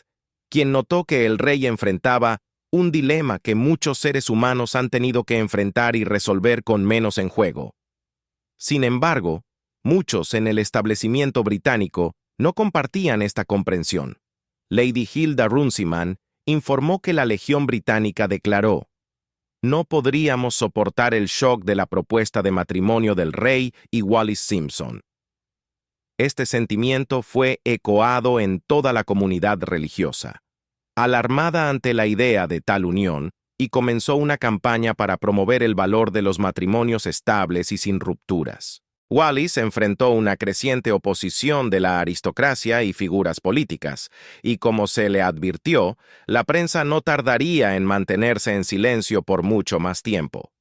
quien notó que el rey enfrentaba un dilema que muchos seres humanos han tenido que enfrentar y resolver con menos en juego. Sin embargo, muchos en el establecimiento británico no compartían esta comprensión. Lady Hilda Runciman informó que la Legión Británica declaró: «No podríamos soportar el shock de la propuesta de matrimonio del rey y Wallis Simpson». Este sentimiento fue ecoado en toda la comunidad religiosa, alarmada ante la idea de tal unión, y comenzó una campaña para promover el valor de los matrimonios estables y sin rupturas. Wallis enfrentó una creciente oposición de la aristocracia y figuras políticas, y como se le advirtió, la prensa no tardaría en mantenerse en silencio por mucho más tiempo.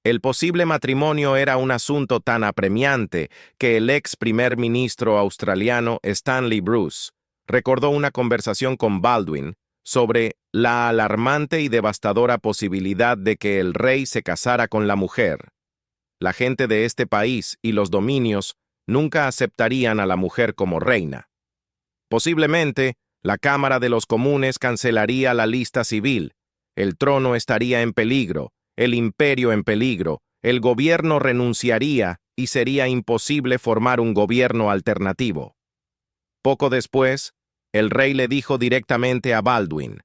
El posible matrimonio era un asunto tan apremiante que el ex primer ministro australiano Stanley Bruce recordó una conversación con Baldwin sobre la alarmante y devastadora posibilidad de que el rey se casara con la mujer. La gente de este país y los dominios nunca aceptarían a la mujer como reina. Posiblemente, la Cámara de los Comunes cancelaría la lista civil, el trono estaría en peligro, el imperio en peligro, el gobierno renunciaría y sería imposible formar un gobierno alternativo. Poco después, el rey le dijo directamente a Baldwin: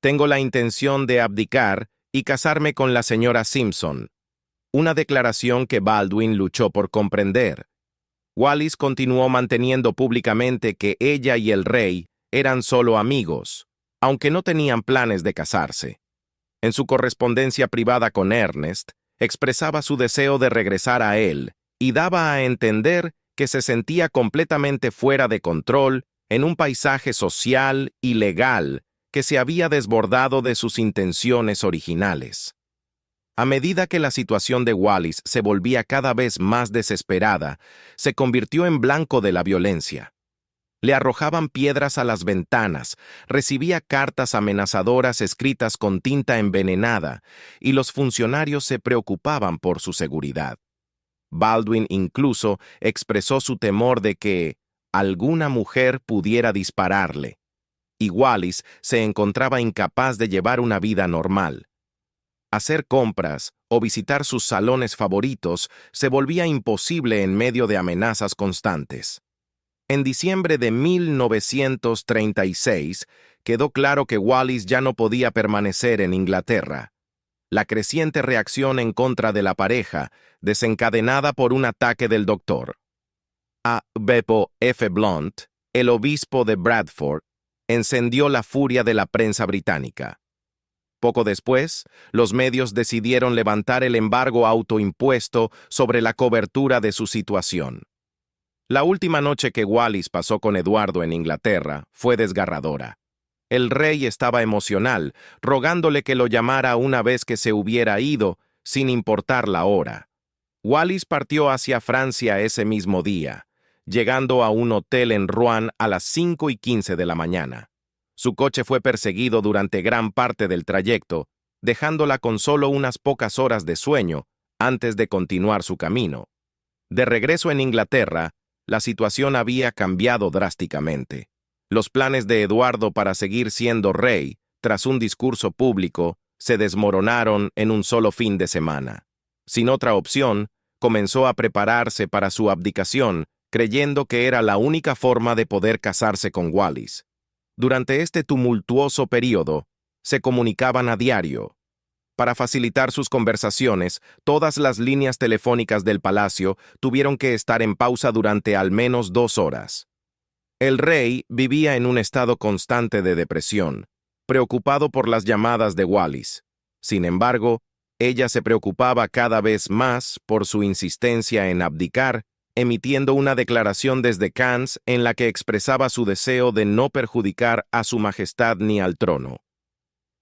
«Tengo la intención de abdicar y casarme con la señora Simpson», una declaración que Baldwin luchó por comprender. Wallis continuó manteniendo públicamente que ella y el rey eran solo amigos, aunque no tenían planes de casarse. En su correspondencia privada con Ernest, expresaba su deseo de regresar a él y daba a entender que se sentía completamente fuera de control en un paisaje social y legal que se había desbordado de sus intenciones originales. A medida que la situación de Wallis se volvía cada vez más desesperada, se convirtió en blanco de la violencia. Le arrojaban piedras a las ventanas, recibía cartas amenazadoras escritas con tinta envenenada, y los funcionarios se preocupaban por su seguridad. Baldwin incluso expresó su temor de que alguna mujer pudiera dispararle, y Wallis se encontraba incapaz de llevar una vida normal. Hacer compras o visitar sus salones favoritos se volvía imposible en medio de amenazas constantes. En diciembre de 1936, quedó claro que Wallis ya no podía permanecer en Inglaterra. La creciente reacción en contra de la pareja, desencadenada por un ataque del doctor A. Beppo F. Blunt, el obispo de Bradford, encendió la furia de la prensa británica. Poco después, los medios decidieron levantar el embargo autoimpuesto sobre la cobertura de su situación. La última noche que Wallis pasó con Eduardo en Inglaterra fue desgarradora. El rey estaba emocional, rogándole que lo llamara una vez que se hubiera ido, sin importar la hora. Wallis partió hacia Francia ese mismo día, llegando a un hotel en Rouen a las 5:15 de la mañana. Su coche fue perseguido durante gran parte del trayecto, dejándola con solo unas pocas horas de sueño antes de continuar su camino. De regreso en Inglaterra, la situación había cambiado drásticamente. Los planes de Eduardo para seguir siendo rey, tras un discurso público, se desmoronaron en un solo fin de semana. Sin otra opción, comenzó a prepararse para su abdicación, creyendo que era la única forma de poder casarse con Wallis. Durante este tumultuoso período, se comunicaban a diario. Para facilitar sus conversaciones, todas las líneas telefónicas del palacio tuvieron que estar en pausa durante al menos 2 horas. El rey vivía en un estado constante de depresión, preocupado por las llamadas de Wallis. Sin embargo, ella se preocupaba cada vez más por su insistencia en abdicar, emitiendo una declaración desde Cannes en la que expresaba su deseo de no perjudicar a su majestad ni al trono.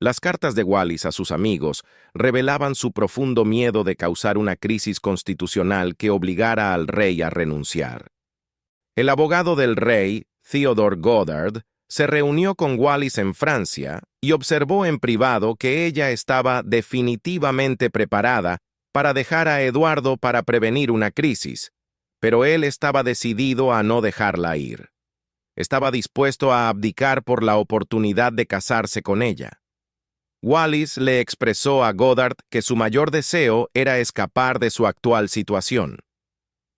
Las cartas de Wallis a sus amigos revelaban su profundo miedo de causar una crisis constitucional que obligara al rey a renunciar. El abogado del rey, Theodore Goddard, se reunió con Wallis en Francia y observó en privado que ella estaba definitivamente preparada para dejar a Eduardo para prevenir una crisis, pero él estaba decidido a no dejarla ir. Estaba dispuesto a abdicar por la oportunidad de casarse con ella. Wallis le expresó a Goddard que su mayor deseo era escapar de su actual situación.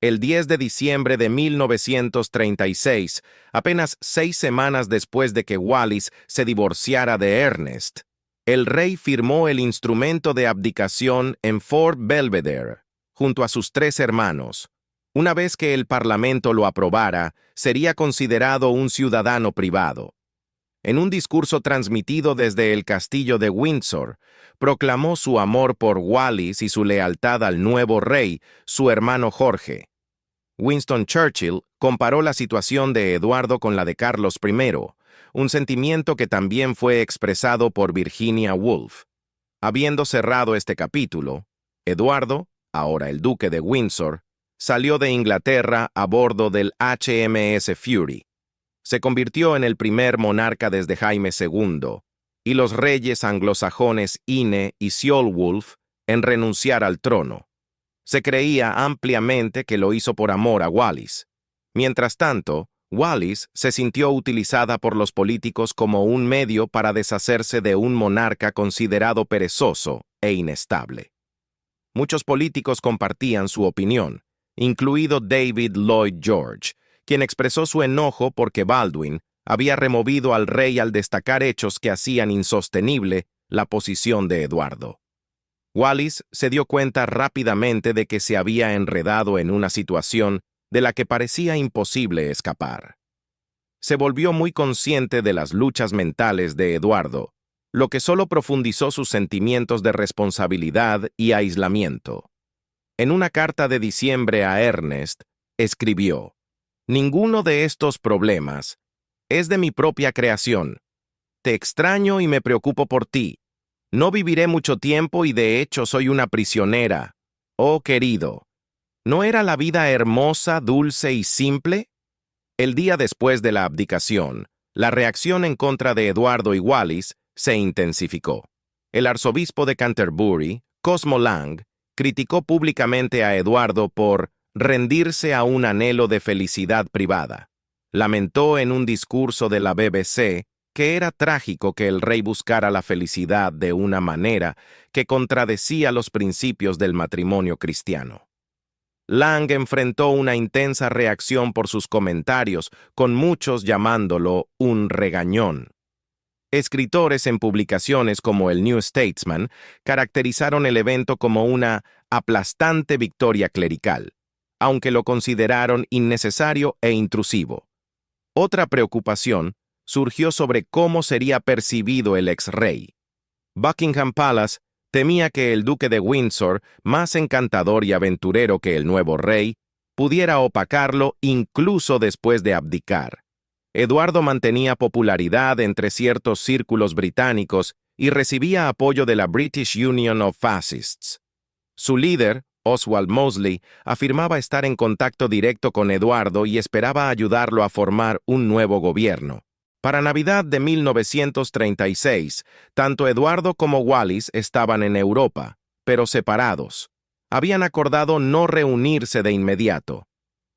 El 10 de diciembre de 1936, apenas 6 semanas después de que Wallis se divorciara de Ernest, el rey firmó el instrumento de abdicación en Fort Belvedere, junto a sus 3 hermanos. Una vez que el parlamento lo aprobara, sería considerado un ciudadano privado. En un discurso transmitido desde el castillo de Windsor, proclamó su amor por Wallis y su lealtad al nuevo rey, su hermano Jorge. Winston Churchill comparó la situación de Eduardo con la de Carlos I, un sentimiento que también fue expresado por Virginia Woolf. Habiendo cerrado este capítulo, Eduardo, ahora el duque de Windsor, salió de Inglaterra a bordo del HMS Fury. Se convirtió en el primer monarca desde Jaime II, y los reyes anglosajones Ine y Ceolwulf en renunciar al trono. Se creía ampliamente que lo hizo por amor a Wallis. Mientras tanto, Wallis se sintió utilizada por los políticos como un medio para deshacerse de un monarca considerado perezoso e inestable. Muchos políticos compartían su opinión, incluido David Lloyd George, quien expresó su enojo porque Baldwin había removido al rey al destacar hechos que hacían insostenible la posición de Eduardo. Wallis se dio cuenta rápidamente de que se había enredado en una situación de la que parecía imposible escapar. Se volvió muy consciente de las luchas mentales de Eduardo, lo que solo profundizó sus sentimientos de responsabilidad y aislamiento. En una carta de diciembre a Ernest, escribió: «Ninguno de estos problemas es de mi propia creación. Te extraño y me preocupo por ti. No viviré mucho tiempo y de hecho soy una prisionera. Oh, querido, ¿no era la vida hermosa, dulce y simple?». El día después de la abdicación, la reacción en contra de Eduardo y Wallis se intensificó. El arzobispo de Canterbury, Cosmo Lang, criticó públicamente a Eduardo por rendirse a un anhelo de felicidad privada. Lamentó en un discurso de la BBC que era trágico que el rey buscara la felicidad de una manera que contradecía los principios del matrimonio cristiano. Lang enfrentó una intensa reacción por sus comentarios, con muchos llamándolo un regañón. Escritores en publicaciones como el New Statesman caracterizaron el evento como una aplastante victoria clerical, aunque lo consideraron innecesario e intrusivo. Otra preocupación surgió sobre cómo sería percibido el ex-rey. Buckingham Palace temía que el duque de Windsor, más encantador y aventurero que el nuevo rey, pudiera opacarlo incluso después de abdicar. Eduardo mantenía popularidad entre ciertos círculos británicos y recibía apoyo de la British Union of Fascists. Su líder, Oswald Mosley, afirmaba estar en contacto directo con Eduardo y esperaba ayudarlo a formar un nuevo gobierno. Para Navidad de 1936, tanto Eduardo como Wallis estaban en Europa, pero separados. Habían acordado no reunirse de inmediato.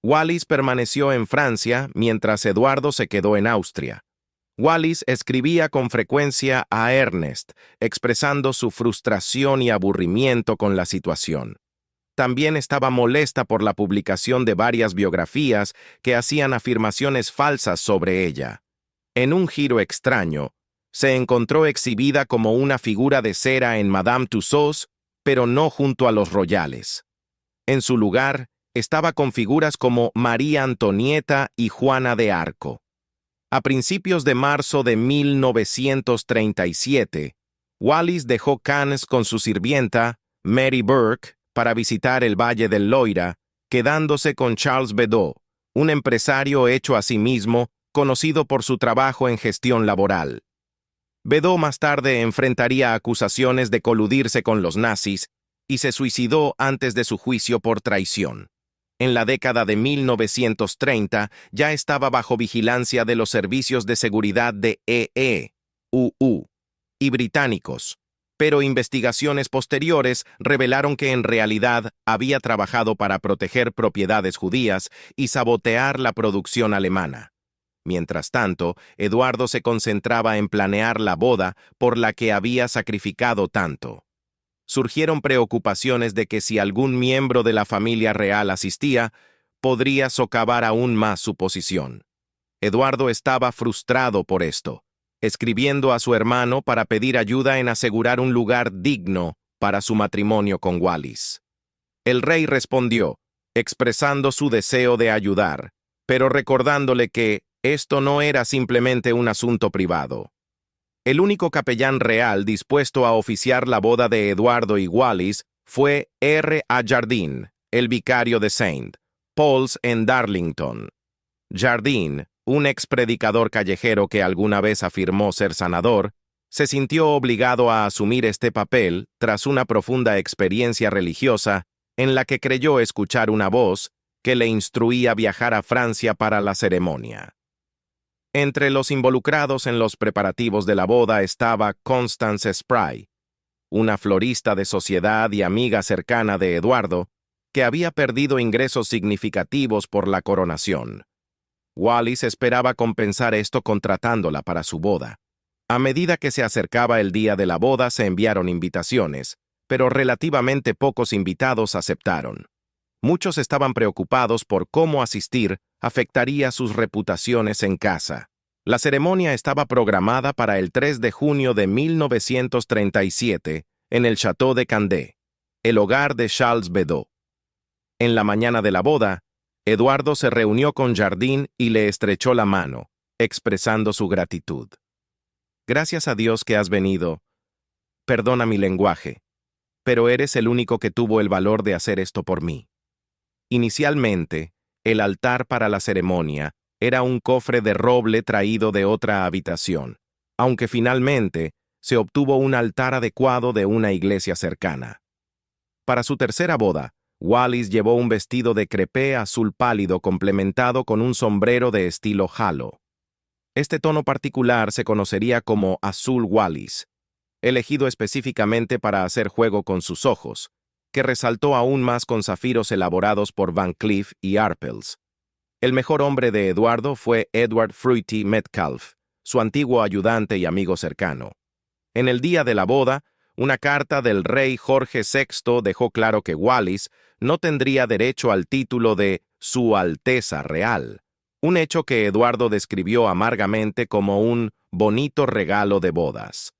Wallis permaneció en Francia mientras Eduardo se quedó en Austria. Wallis escribía con frecuencia a Ernest, expresando su frustración y aburrimiento con la situación. También estaba molesta por la publicación de varias biografías que hacían afirmaciones falsas sobre ella. En un giro extraño, se encontró exhibida como una figura de cera en Madame Tussauds, pero no junto a los royales. En su lugar, estaba con figuras como María Antonieta y Juana de Arco. A principios de marzo de 1937, Wallis dejó Cannes con su sirvienta, Mary Burke, para visitar el Valle del Loira, quedándose con Charles Bedeau, un empresario hecho a sí mismo, conocido por su trabajo en gestión laboral. Bedeau más tarde enfrentaría acusaciones de coludirse con los nazis y se suicidó antes de su juicio por traición. En la década de 1930 ya estaba bajo vigilancia de los servicios de seguridad de EE, UU y británicos. pero investigaciones posteriores revelaron que en realidad había trabajado para proteger propiedades judías y sabotear la producción alemana. Mientras tanto, Eduardo se concentraba en planear la boda por la que había sacrificado tanto. Surgieron preocupaciones de que si algún miembro de la familia real asistía, podría socavar aún más su posición. Eduardo estaba frustrado por esto, escribiendo a su hermano para pedir ayuda en asegurar un lugar digno para su matrimonio con Wallis. El rey respondió, expresando su deseo de ayudar, pero recordándole que esto no era simplemente un asunto privado. El único capellán real dispuesto a oficiar la boda de Eduardo y Wallis fue R. A. Jardine, el vicario de St. Paul's en Darlington. Jardine, un ex predicador callejero que alguna vez afirmó ser sanador, se sintió obligado a asumir este papel tras una profunda experiencia religiosa en la que creyó escuchar una voz que le instruía a viajar a Francia para la ceremonia. Entre los involucrados en los preparativos de la boda estaba Constance Spry, una florista de sociedad y amiga cercana de Eduardo, que había perdido ingresos significativos por la coronación. Wallis esperaba compensar esto contratándola para su boda. A medida que se acercaba el día de la boda se enviaron invitaciones, pero relativamente pocos invitados aceptaron. Muchos estaban preocupados por cómo asistir afectaría sus reputaciones en casa. La ceremonia estaba programada para el 3 de junio de 1937 en el Château de Candé, el hogar de Charles Bedaux. En la mañana de la boda, Eduardo se reunió con Jardine y le estrechó la mano, expresando su gratitud. Gracias a Dios que has venido. Perdona mi lenguaje, pero eres el único que tuvo el valor de hacer esto por mí. Inicialmente, el altar para la ceremonia era un cofre de roble traído de otra habitación, aunque finalmente se obtuvo un altar adecuado de una iglesia cercana. Para su tercera boda, Wallis llevó un vestido de crepé azul pálido complementado con un sombrero de estilo halo. Este tono particular se conocería como azul Wallis, elegido específicamente para hacer juego con sus ojos, que resaltó aún más con zafiros elaborados por Van Cleef y Arpels. El mejor hombre de Eduardo fue Edward Fruity Metcalfe, su antiguo ayudante y amigo cercano. En el día de la boda, una carta del rey Jorge VI dejó claro que Wallis no tendría derecho al título de Su Alteza Real, un hecho que Eduardo describió amargamente como un bonito regalo de bodas.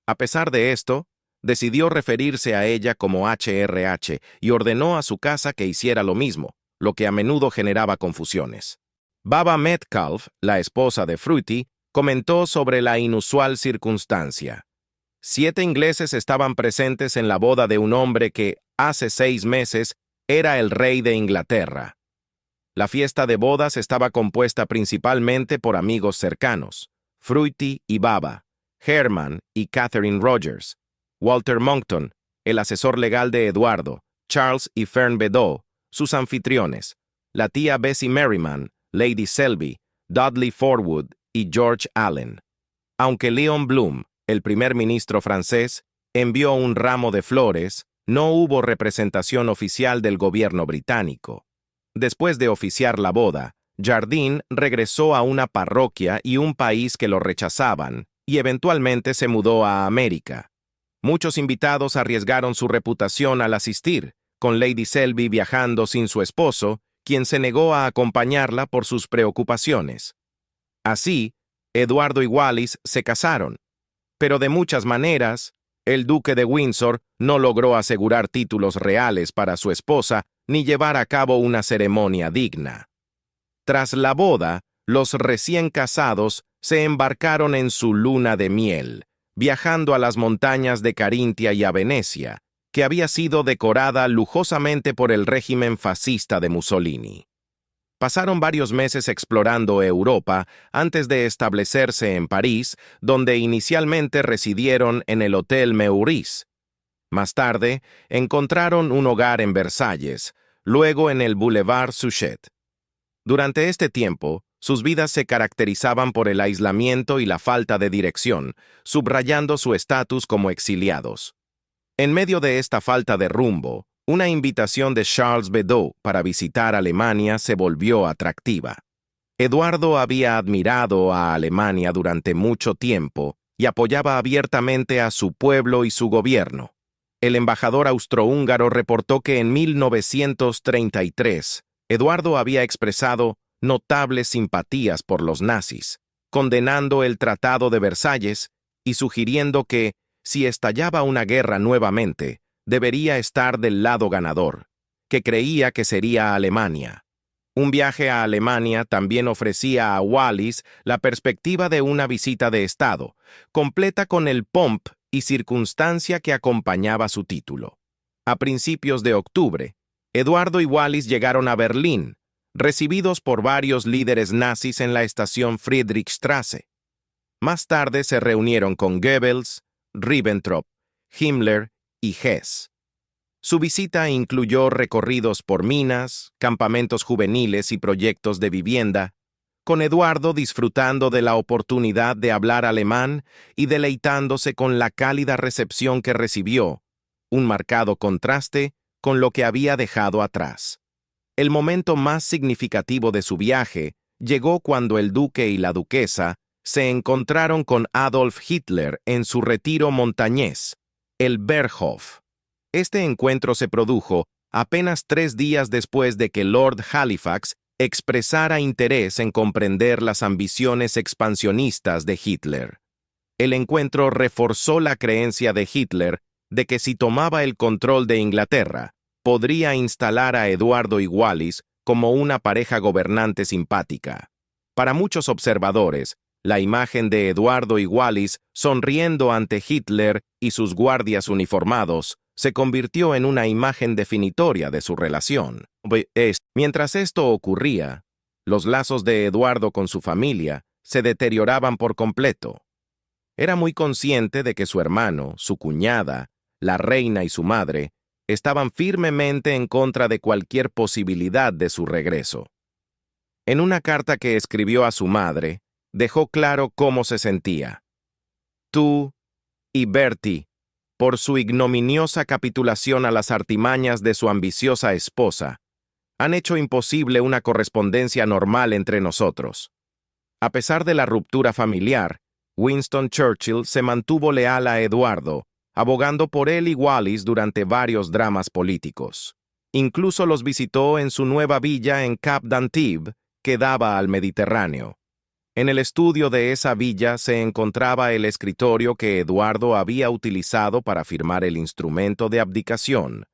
A pesar de esto, decidió referirse a ella como HRH y ordenó a su casa que hiciera lo mismo, lo que a menudo generaba confusiones. Baba Metcalfe, la esposa de Fruity, comentó sobre la inusual circunstancia. 7 ingleses estaban presentes en la boda de un hombre que, hace 6 meses, era el rey de Inglaterra. La fiesta de bodas estaba compuesta principalmente por amigos cercanos, Fruity y Baba, Herman y Catherine Rogers, Walter Monckton, el asesor legal de Eduardo, Charles y Fern Bedaux, sus anfitriones, la tía Bessie Merriman, Lady Selby, Dudley Forwood y George Allen. Aunque Léon Blum, el primer ministro francés, envió un ramo de flores, no hubo representación oficial del gobierno británico. Después de oficiar la boda, Jardine regresó a una parroquia y un país que lo rechazaban, y eventualmente se mudó a América. Muchos invitados arriesgaron su reputación al asistir, con Lady Selby viajando sin su esposo, quien se negó a acompañarla por sus preocupaciones. Así, Eduardo y Wallis se casaron, pero de muchas maneras, el duque de Windsor no logró asegurar títulos reales para su esposa ni llevar a cabo una ceremonia digna. Tras la boda, los recién casados se embarcaron en su luna de miel, viajando a las montañas de Carintia y a Venecia, que había sido decorada lujosamente por el régimen fascista de Mussolini. Pasaron varios meses explorando Europa antes de establecerse en París, donde inicialmente residieron en el Hotel Meurice. Más tarde, encontraron un hogar en Versalles, luego en el Boulevard Suchet. Durante este tiempo, Sus vidas se caracterizaban por el aislamiento y la falta de dirección, subrayando su estatus como exiliados. En medio de esta falta de rumbo, una invitación de Charles Badeau para visitar Alemania se volvió atractiva. Eduardo había admirado a Alemania durante mucho tiempo y apoyaba abiertamente a su pueblo y su gobierno. El embajador austrohúngaro reportó que en 1933, Eduardo había expresado notables simpatías por los nazis, condenando el Tratado de Versalles y sugiriendo que, si estallaba una guerra nuevamente, debería estar del lado ganador, que creía que sería Alemania. Un viaje a Alemania también ofrecía a Wallis la perspectiva de una visita de Estado, completa con el pomp y circunstancia que acompañaba su título. A principios de octubre, Eduardo y Wallis llegaron a Berlín, recibidos por varios líderes nazis en la estación Friedrichstraße. Más tarde se reunieron con Goebbels, Ribbentrop, Himmler y Hess. Su visita incluyó recorridos por minas, campamentos juveniles y proyectos de vivienda, con Eduardo disfrutando de la oportunidad de hablar alemán y deleitándose con la cálida recepción que recibió, un marcado contraste con lo que había dejado atrás. El momento más significativo de su viaje llegó cuando el duque y la duquesa se encontraron con Adolf Hitler en su retiro montañés, el Berghof. Este encuentro se produjo apenas 3 días después de que Lord Halifax expresara interés en comprender las ambiciones expansionistas de Hitler. El encuentro reforzó la creencia de Hitler de que si tomaba el control de Inglaterra, podría instalar a Eduardo y Wallis como una pareja gobernante simpática. Para muchos observadores, la imagen de Eduardo y Wallis sonriendo ante Hitler y sus guardias uniformados se convirtió en una imagen definitoria de su relación. Mientras esto ocurría, los lazos de Eduardo con su familia se deterioraban por completo. Era muy consciente de que su hermano, su cuñada, la reina y su madre estaban firmemente en contra de cualquier posibilidad de su regreso. En una carta que escribió a su madre, dejó claro cómo se sentía. Tú y Bertie, por su ignominiosa capitulación a las artimañas de su ambiciosa esposa, han hecho imposible una correspondencia normal entre nosotros. A pesar de la ruptura familiar, Winston Churchill se mantuvo leal a Eduardo, abogando por él y Wallis durante varios dramas políticos. Incluso los visitó en su nueva villa en Cap d'Antibes, que daba al Mediterráneo. En el estudio de esa villa se encontraba el escritorio que Eduardo había utilizado para firmar el instrumento de abdicación,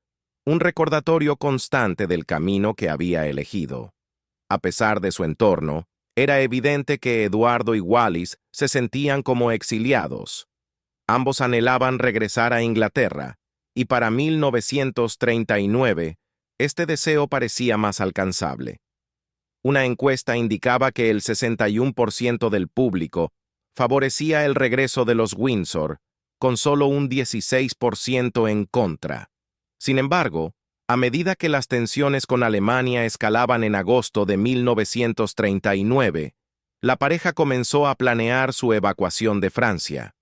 un recordatorio constante del camino que había elegido. A pesar de su entorno, era evidente que Eduardo y Wallis se sentían como exiliados. Ambos anhelaban regresar a Inglaterra, y para 1939, este deseo parecía más alcanzable. Una encuesta indicaba que el 61% del público favorecía el regreso de los Windsor, con solo un 16% en contra. Sin embargo, a medida que las tensiones con Alemania escalaban en agosto de 1939, la pareja comenzó a planear su evacuación de Francia.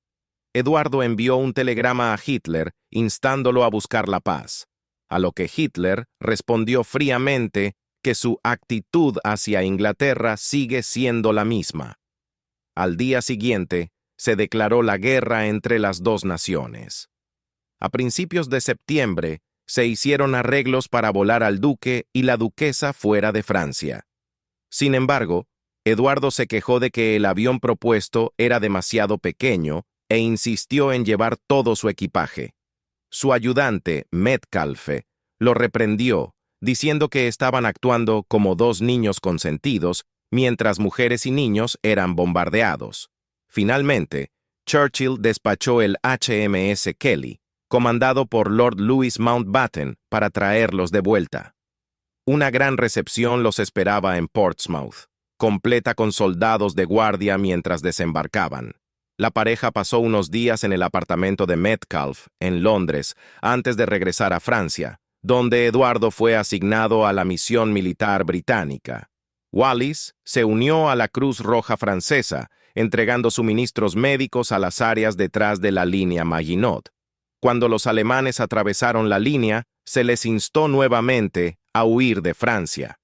Eduardo envió un telegrama a Hitler instándolo a buscar la paz, a lo que Hitler respondió fríamente que su actitud hacia Inglaterra sigue siendo la misma. Al día siguiente, se declaró la guerra entre las dos naciones. A principios de septiembre, se hicieron arreglos para volar al duque y la duquesa fuera de Francia. Sin embargo, Eduardo se quejó de que el avión propuesto era demasiado pequeño e insistió en llevar todo su equipaje. Su ayudante, Metcalfe, lo reprendió, diciendo que estaban actuando como dos niños consentidos, mientras mujeres y niños eran bombardeados. Finalmente, Churchill despachó el HMS Kelly, comandado por Lord Louis Mountbatten, para traerlos de vuelta. Una gran recepción los esperaba en Portsmouth, completa con soldados de guardia mientras desembarcaban. La pareja pasó unos días en el apartamento de Metcalfe, en Londres, antes de regresar a Francia, donde Eduardo fue asignado a la misión militar británica. Wallis se unió a la Cruz Roja Francesa, entregando suministros médicos a las áreas detrás de la línea Maginot. Cuando los alemanes atravesaron la línea, se les instó nuevamente a huir de Francia.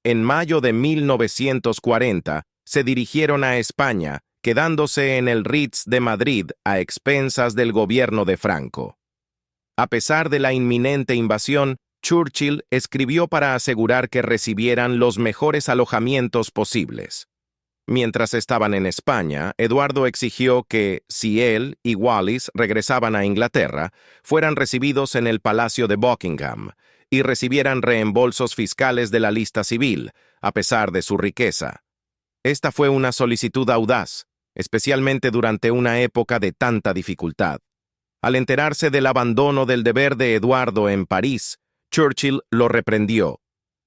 En mayo de 1940, se dirigieron a España, quedándose en el Ritz de Madrid a expensas del gobierno de Franco. A pesar de la inminente invasión, Churchill escribió para asegurar que recibieran los mejores alojamientos posibles. Mientras estaban en España, Eduardo exigió que, si él y Wallis regresaban a Inglaterra, fueran recibidos en el Palacio de Buckingham y recibieran reembolsos fiscales de la lista civil, a pesar de su riqueza. Esta fue una solicitud audaz, especialmente durante una época de tanta dificultad. Al enterarse del abandono del deber de Eduardo en París, Churchill lo reprendió,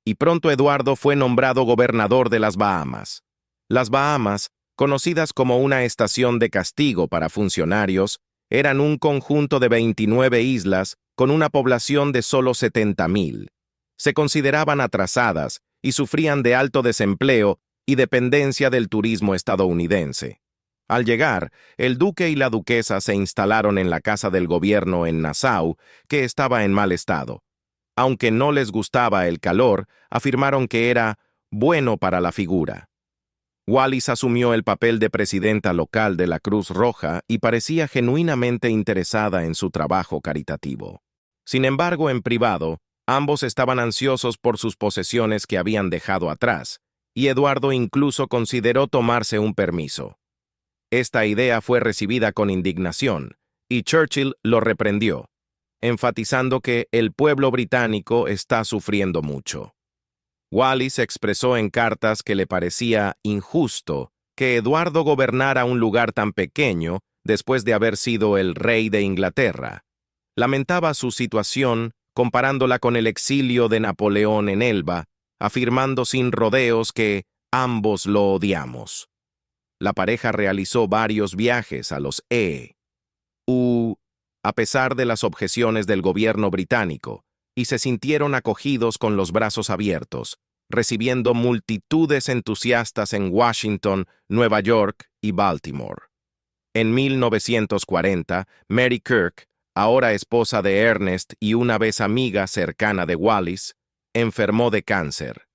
y pronto Eduardo fue nombrado gobernador de las Bahamas. Las Bahamas, conocidas como una estación de castigo para funcionarios, eran un conjunto de 29 islas con una población de solo 70,000. Se consideraban atrasadas y sufrían de alto desempleo y dependencia del turismo estadounidense. Al llegar, el duque y la duquesa se instalaron en la casa del gobierno en Nassau, que estaba en mal estado. Aunque no les gustaba el calor, afirmaron que era bueno para la figura. Wallis asumió el papel de presidenta local de la Cruz Roja y parecía genuinamente interesada en su trabajo caritativo. Sin embargo, en privado, ambos estaban ansiosos por sus posesiones que habían dejado atrás, y Eduardo incluso consideró tomarse un permiso. Esta idea fue recibida con indignación, y Churchill lo reprendió, enfatizando que el pueblo británico está sufriendo mucho. Wallis expresó en cartas que le parecía injusto que Eduardo gobernara un lugar tan pequeño después de haber sido el rey de Inglaterra. Lamentaba su situación comparándola con el exilio de Napoleón en Elba, afirmando sin rodeos que ambos lo odiamos. La pareja realizó varios viajes a los EU, a pesar de las objeciones del gobierno británico, y se sintieron acogidos con los brazos abiertos, recibiendo multitudes entusiastas en Washington, Nueva York y Baltimore. En 1940, Mary Kirk, ahora esposa de Ernest y una vez amiga cercana de Wallis, enfermó de cáncer.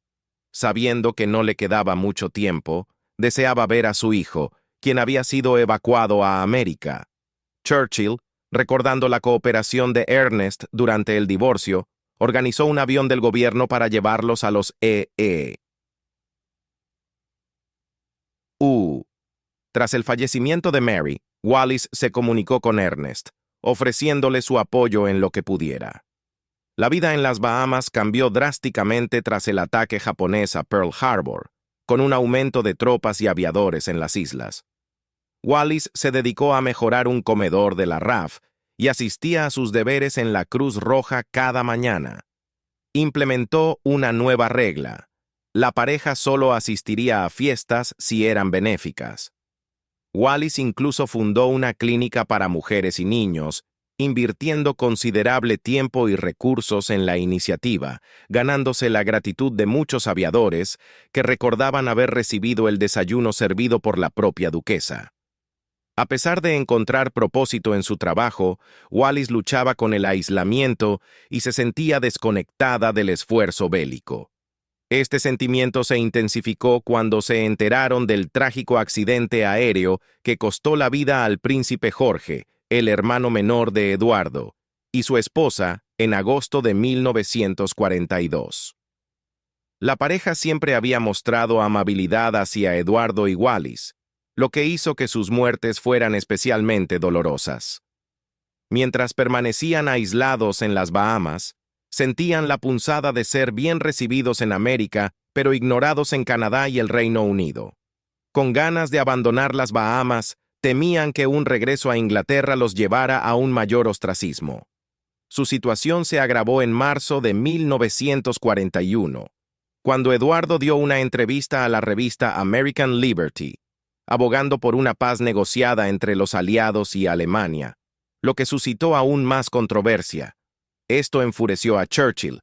Sabiendo que no le quedaba mucho tiempo, deseaba ver a su hijo, quien había sido evacuado a América. Churchill, recordando la cooperación de Ernest durante el divorcio, organizó un avión del gobierno para llevarlos a los EU. Tras el fallecimiento de Mary, Wallis se comunicó con Ernest, ofreciéndole su apoyo en lo que pudiera. La vida en las Bahamas cambió drásticamente tras el ataque japonés a Pearl Harbor, con un aumento de tropas y aviadores en las islas. Wallis se dedicó a mejorar un comedor de la RAF y asistía a sus deberes en la Cruz Roja cada mañana. Implementó una nueva regla. La pareja solo asistiría a fiestas si eran benéficas. Wallis incluso fundó una clínica para mujeres y niños, invirtiendo considerable tiempo y recursos en la iniciativa, ganándose la gratitud de muchos aviadores que recordaban haber recibido el desayuno servido por la propia duquesa. A pesar de encontrar propósito en su trabajo, Wallis luchaba con el aislamiento y se sentía desconectada del esfuerzo bélico. Este sentimiento se intensificó cuando se enteraron del trágico accidente aéreo que costó la vida al príncipe Jorge, el hermano menor de Eduardo, y su esposa en agosto de 1942. La pareja siempre había mostrado amabilidad hacia Eduardo y Wallis, lo que hizo que sus muertes fueran especialmente dolorosas. Mientras permanecían aislados en las Bahamas, sentían la punzada de ser bien recibidos en América, pero ignorados en Canadá y el Reino Unido. Con ganas de abandonar las Bahamas, temían que un regreso a Inglaterra los llevara a un mayor ostracismo. Su situación se agravó en marzo de 1941, cuando Eduardo dio una entrevista a la revista American Liberty, abogando por una paz negociada entre los aliados y Alemania, lo que suscitó aún más controversia. Esto enfureció a Churchill,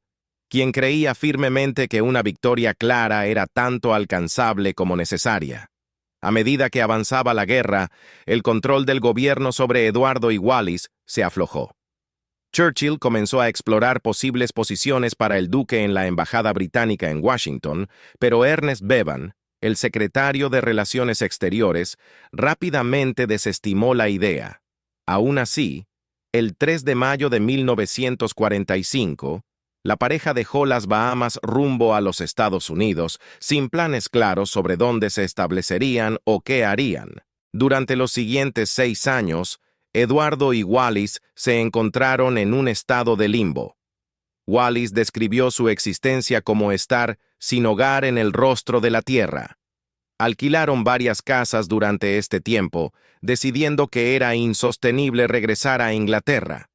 quien creía firmemente que una victoria clara era tanto alcanzable como necesaria. A medida que avanzaba la guerra, el control del gobierno sobre Eduardo y Wallis se aflojó. Churchill comenzó a explorar posibles posiciones para el duque en la embajada británica en Washington, pero Ernest Bevan, el secretario de Relaciones Exteriores, rápidamente desestimó la idea. Aún así, el 3 de mayo de 1945, la pareja dejó las Bahamas rumbo a los Estados Unidos, sin planes claros sobre dónde se establecerían o qué harían. Durante los siguientes 6 años, Eduardo y Wallis se encontraron en un estado de limbo. Wallis describió su existencia como estar sin hogar en el rostro de la tierra. Alquilaron varias casas durante este tiempo, decidiendo que era insostenible regresar a Inglaterra.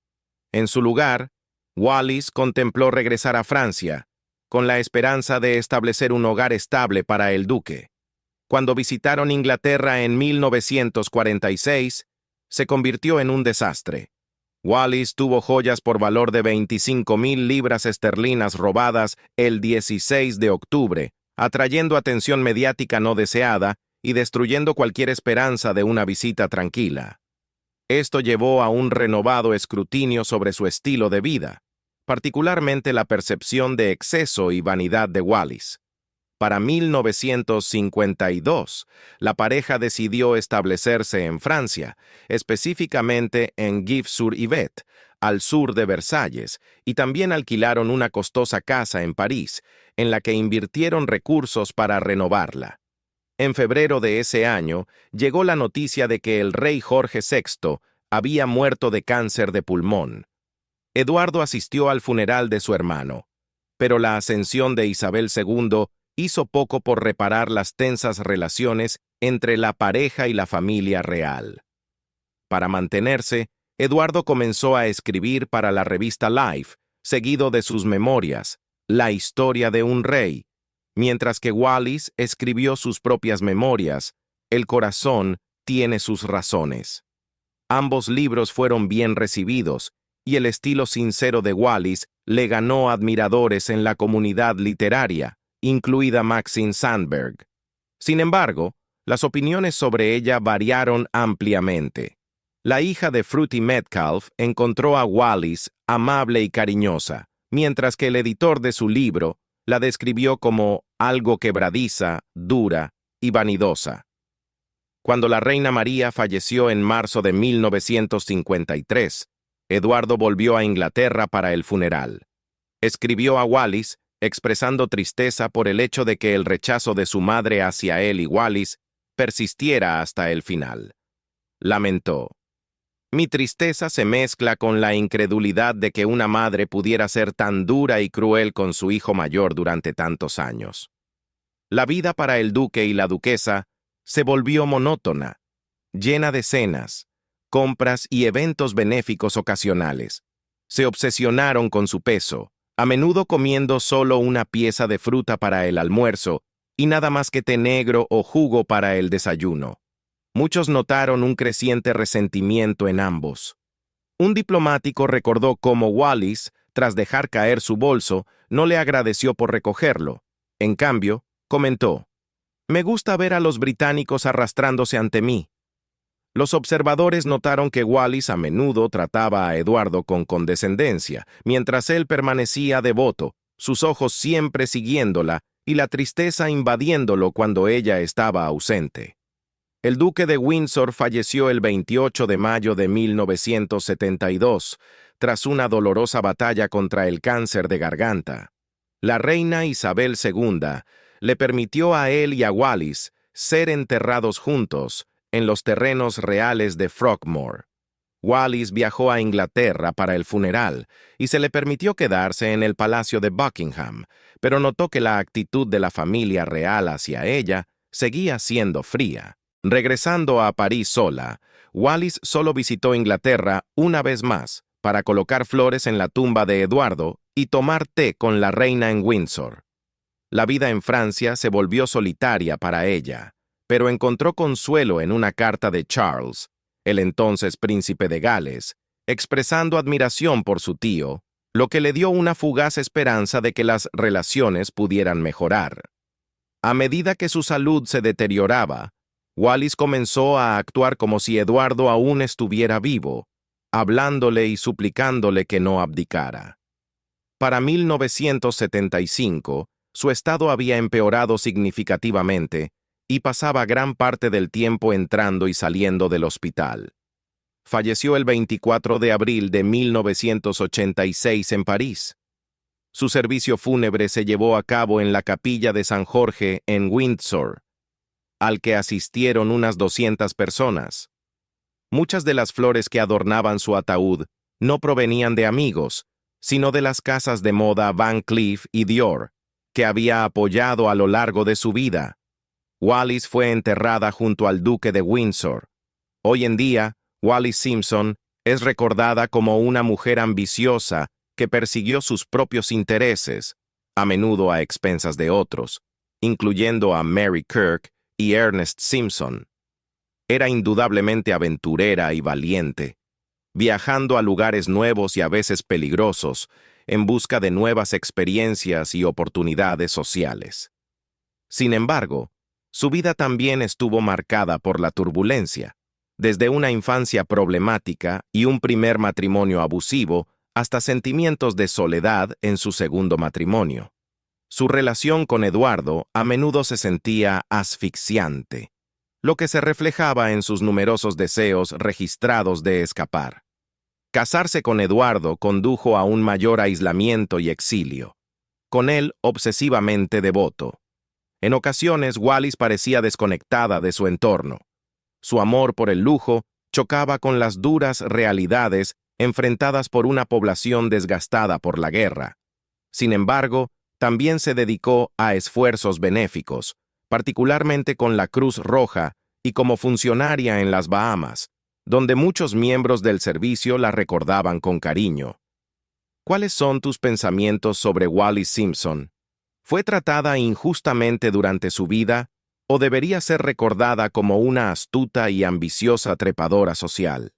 En su lugar, Wallis contempló regresar a Francia, con la esperanza de establecer un hogar estable para el duque. Cuando visitaron Inglaterra en 1946, se convirtió en un desastre. Wallis tuvo joyas por valor de 25,000 libras esterlinas robadas el 16 de octubre, atrayendo atención mediática no deseada y destruyendo cualquier esperanza de una visita tranquila. Esto llevó a un renovado escrutinio sobre su estilo de vida, particularmente la percepción de exceso y vanidad de Wallis. Para 1952, la pareja decidió establecerse en Francia, específicamente en Gif-sur-Yvette, al sur de Versalles, y también alquilaron una costosa casa en París, en la que invirtieron recursos para renovarla. En febrero de ese año, llegó la noticia de que el rey Jorge VI había muerto de cáncer de pulmón. Eduardo asistió al funeral de su hermano, pero la ascensión de Isabel II hizo poco por reparar las tensas relaciones entre la pareja y la familia real. Para mantenerse, Eduardo comenzó a escribir para la revista Life, seguido de sus memorias, La historia de un rey, mientras que Wallis escribió sus propias memorias, El corazón tiene sus razones. Ambos libros fueron bien recibidos, y el estilo sincero de Wallis le ganó admiradores en la comunidad literaria, incluida Maxine Sandberg. Sin embargo, las opiniones sobre ella variaron ampliamente. La hija de Fruity Metcalf encontró a Wallis amable y cariñosa, mientras que el editor de su libro la describió como algo quebradiza, dura y vanidosa. Cuando la reina María falleció en marzo de 1953, Eduardo volvió a Inglaterra para el funeral. Escribió a Wallis expresando tristeza por el hecho de que el rechazo de su madre hacia él y Wallis persistiera hasta el final. Lamentó: mi tristeza se mezcla con la incredulidad de que una madre pudiera ser tan dura y cruel con su hijo mayor durante tantos años. La vida para el duque y la duquesa se volvió monótona, llena de cenas, compras y eventos benéficos ocasionales. Se obsesionaron con su peso, a menudo comiendo solo una pieza de fruta para el almuerzo y nada más que té negro o jugo para el desayuno. Muchos notaron un creciente resentimiento en ambos. Un diplomático recordó cómo Wallis, tras dejar caer su bolso, no le agradeció por recogerlo. En cambio, comentó: me gusta ver a los británicos arrastrándose ante mí. Los observadores notaron que Wallis a menudo trataba a Eduardo con condescendencia, mientras él permanecía devoto, sus ojos siempre siguiéndola y la tristeza invadiéndolo cuando ella estaba ausente. El duque de Windsor falleció el 28 de mayo de 1972, tras una dolorosa batalla contra el cáncer de garganta. La reina Isabel II le permitió a él y a Wallis ser enterrados juntos en los terrenos reales de Frogmore. Wallis viajó a Inglaterra para el funeral y se le permitió quedarse en el Palacio de Buckingham, pero notó que la actitud de la familia real hacia ella seguía siendo fría. Regresando a París sola, Wallis solo visitó Inglaterra una vez más para colocar flores en la tumba de Eduardo y tomar té con la reina en Windsor. La vida en Francia se volvió solitaria para ella, pero encontró consuelo en una carta de Charles, el entonces príncipe de Gales, expresando admiración por su tío, lo que le dio una fugaz esperanza de que las relaciones pudieran mejorar. A medida que su salud se deterioraba, Wallis comenzó a actuar como si Eduardo aún estuviera vivo, hablándole y suplicándole que no abdicara. Para 1975, su estado había empeorado significativamente y pasaba gran parte del tiempo entrando y saliendo del hospital. Falleció el 24 de abril de 1986 en París. Su servicio fúnebre se llevó a cabo en la capilla de San Jorge en Windsor, al que asistieron unas 200 personas. Muchas de las flores que adornaban su ataúd no provenían de amigos, sino de las casas de moda Van Cleef y Dior, que había apoyado a lo largo de su vida. Wallis fue enterrada junto al duque de Windsor. Hoy en día, Wallis Simpson es recordada como una mujer ambiciosa que persiguió sus propios intereses, a menudo a expensas de otros, incluyendo a Mary Kirk y Ernest Simpson. Era indudablemente aventurera y valiente, viajando a lugares nuevos y a veces peligrosos, en busca de nuevas experiencias y oportunidades sociales. Sin embargo, su vida también estuvo marcada por la turbulencia, desde una infancia problemática y un primer matrimonio abusivo hasta sentimientos de soledad en su segundo matrimonio. Su relación con Eduardo a menudo se sentía asfixiante, lo que se reflejaba en sus numerosos deseos registrados de escapar. Casarse con Eduardo condujo a un mayor aislamiento y exilio, con él obsesivamente devoto. En ocasiones, Wallis parecía desconectada de su entorno. Su amor por el lujo chocaba con las duras realidades enfrentadas por una población desgastada por la guerra. Sin embargo, también se dedicó a esfuerzos benéficos, particularmente con la Cruz Roja y como funcionaria en las Bahamas, donde muchos miembros del servicio la recordaban con cariño. ¿Cuáles son tus pensamientos sobre Wallis Simpson? ¿Fue tratada injustamente durante su vida o debería ser recordada como una astuta y ambiciosa trepadora social?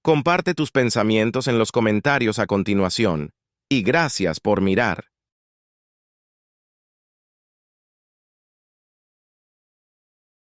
Comparte tus pensamientos en los comentarios a continuación, y gracias por mirar.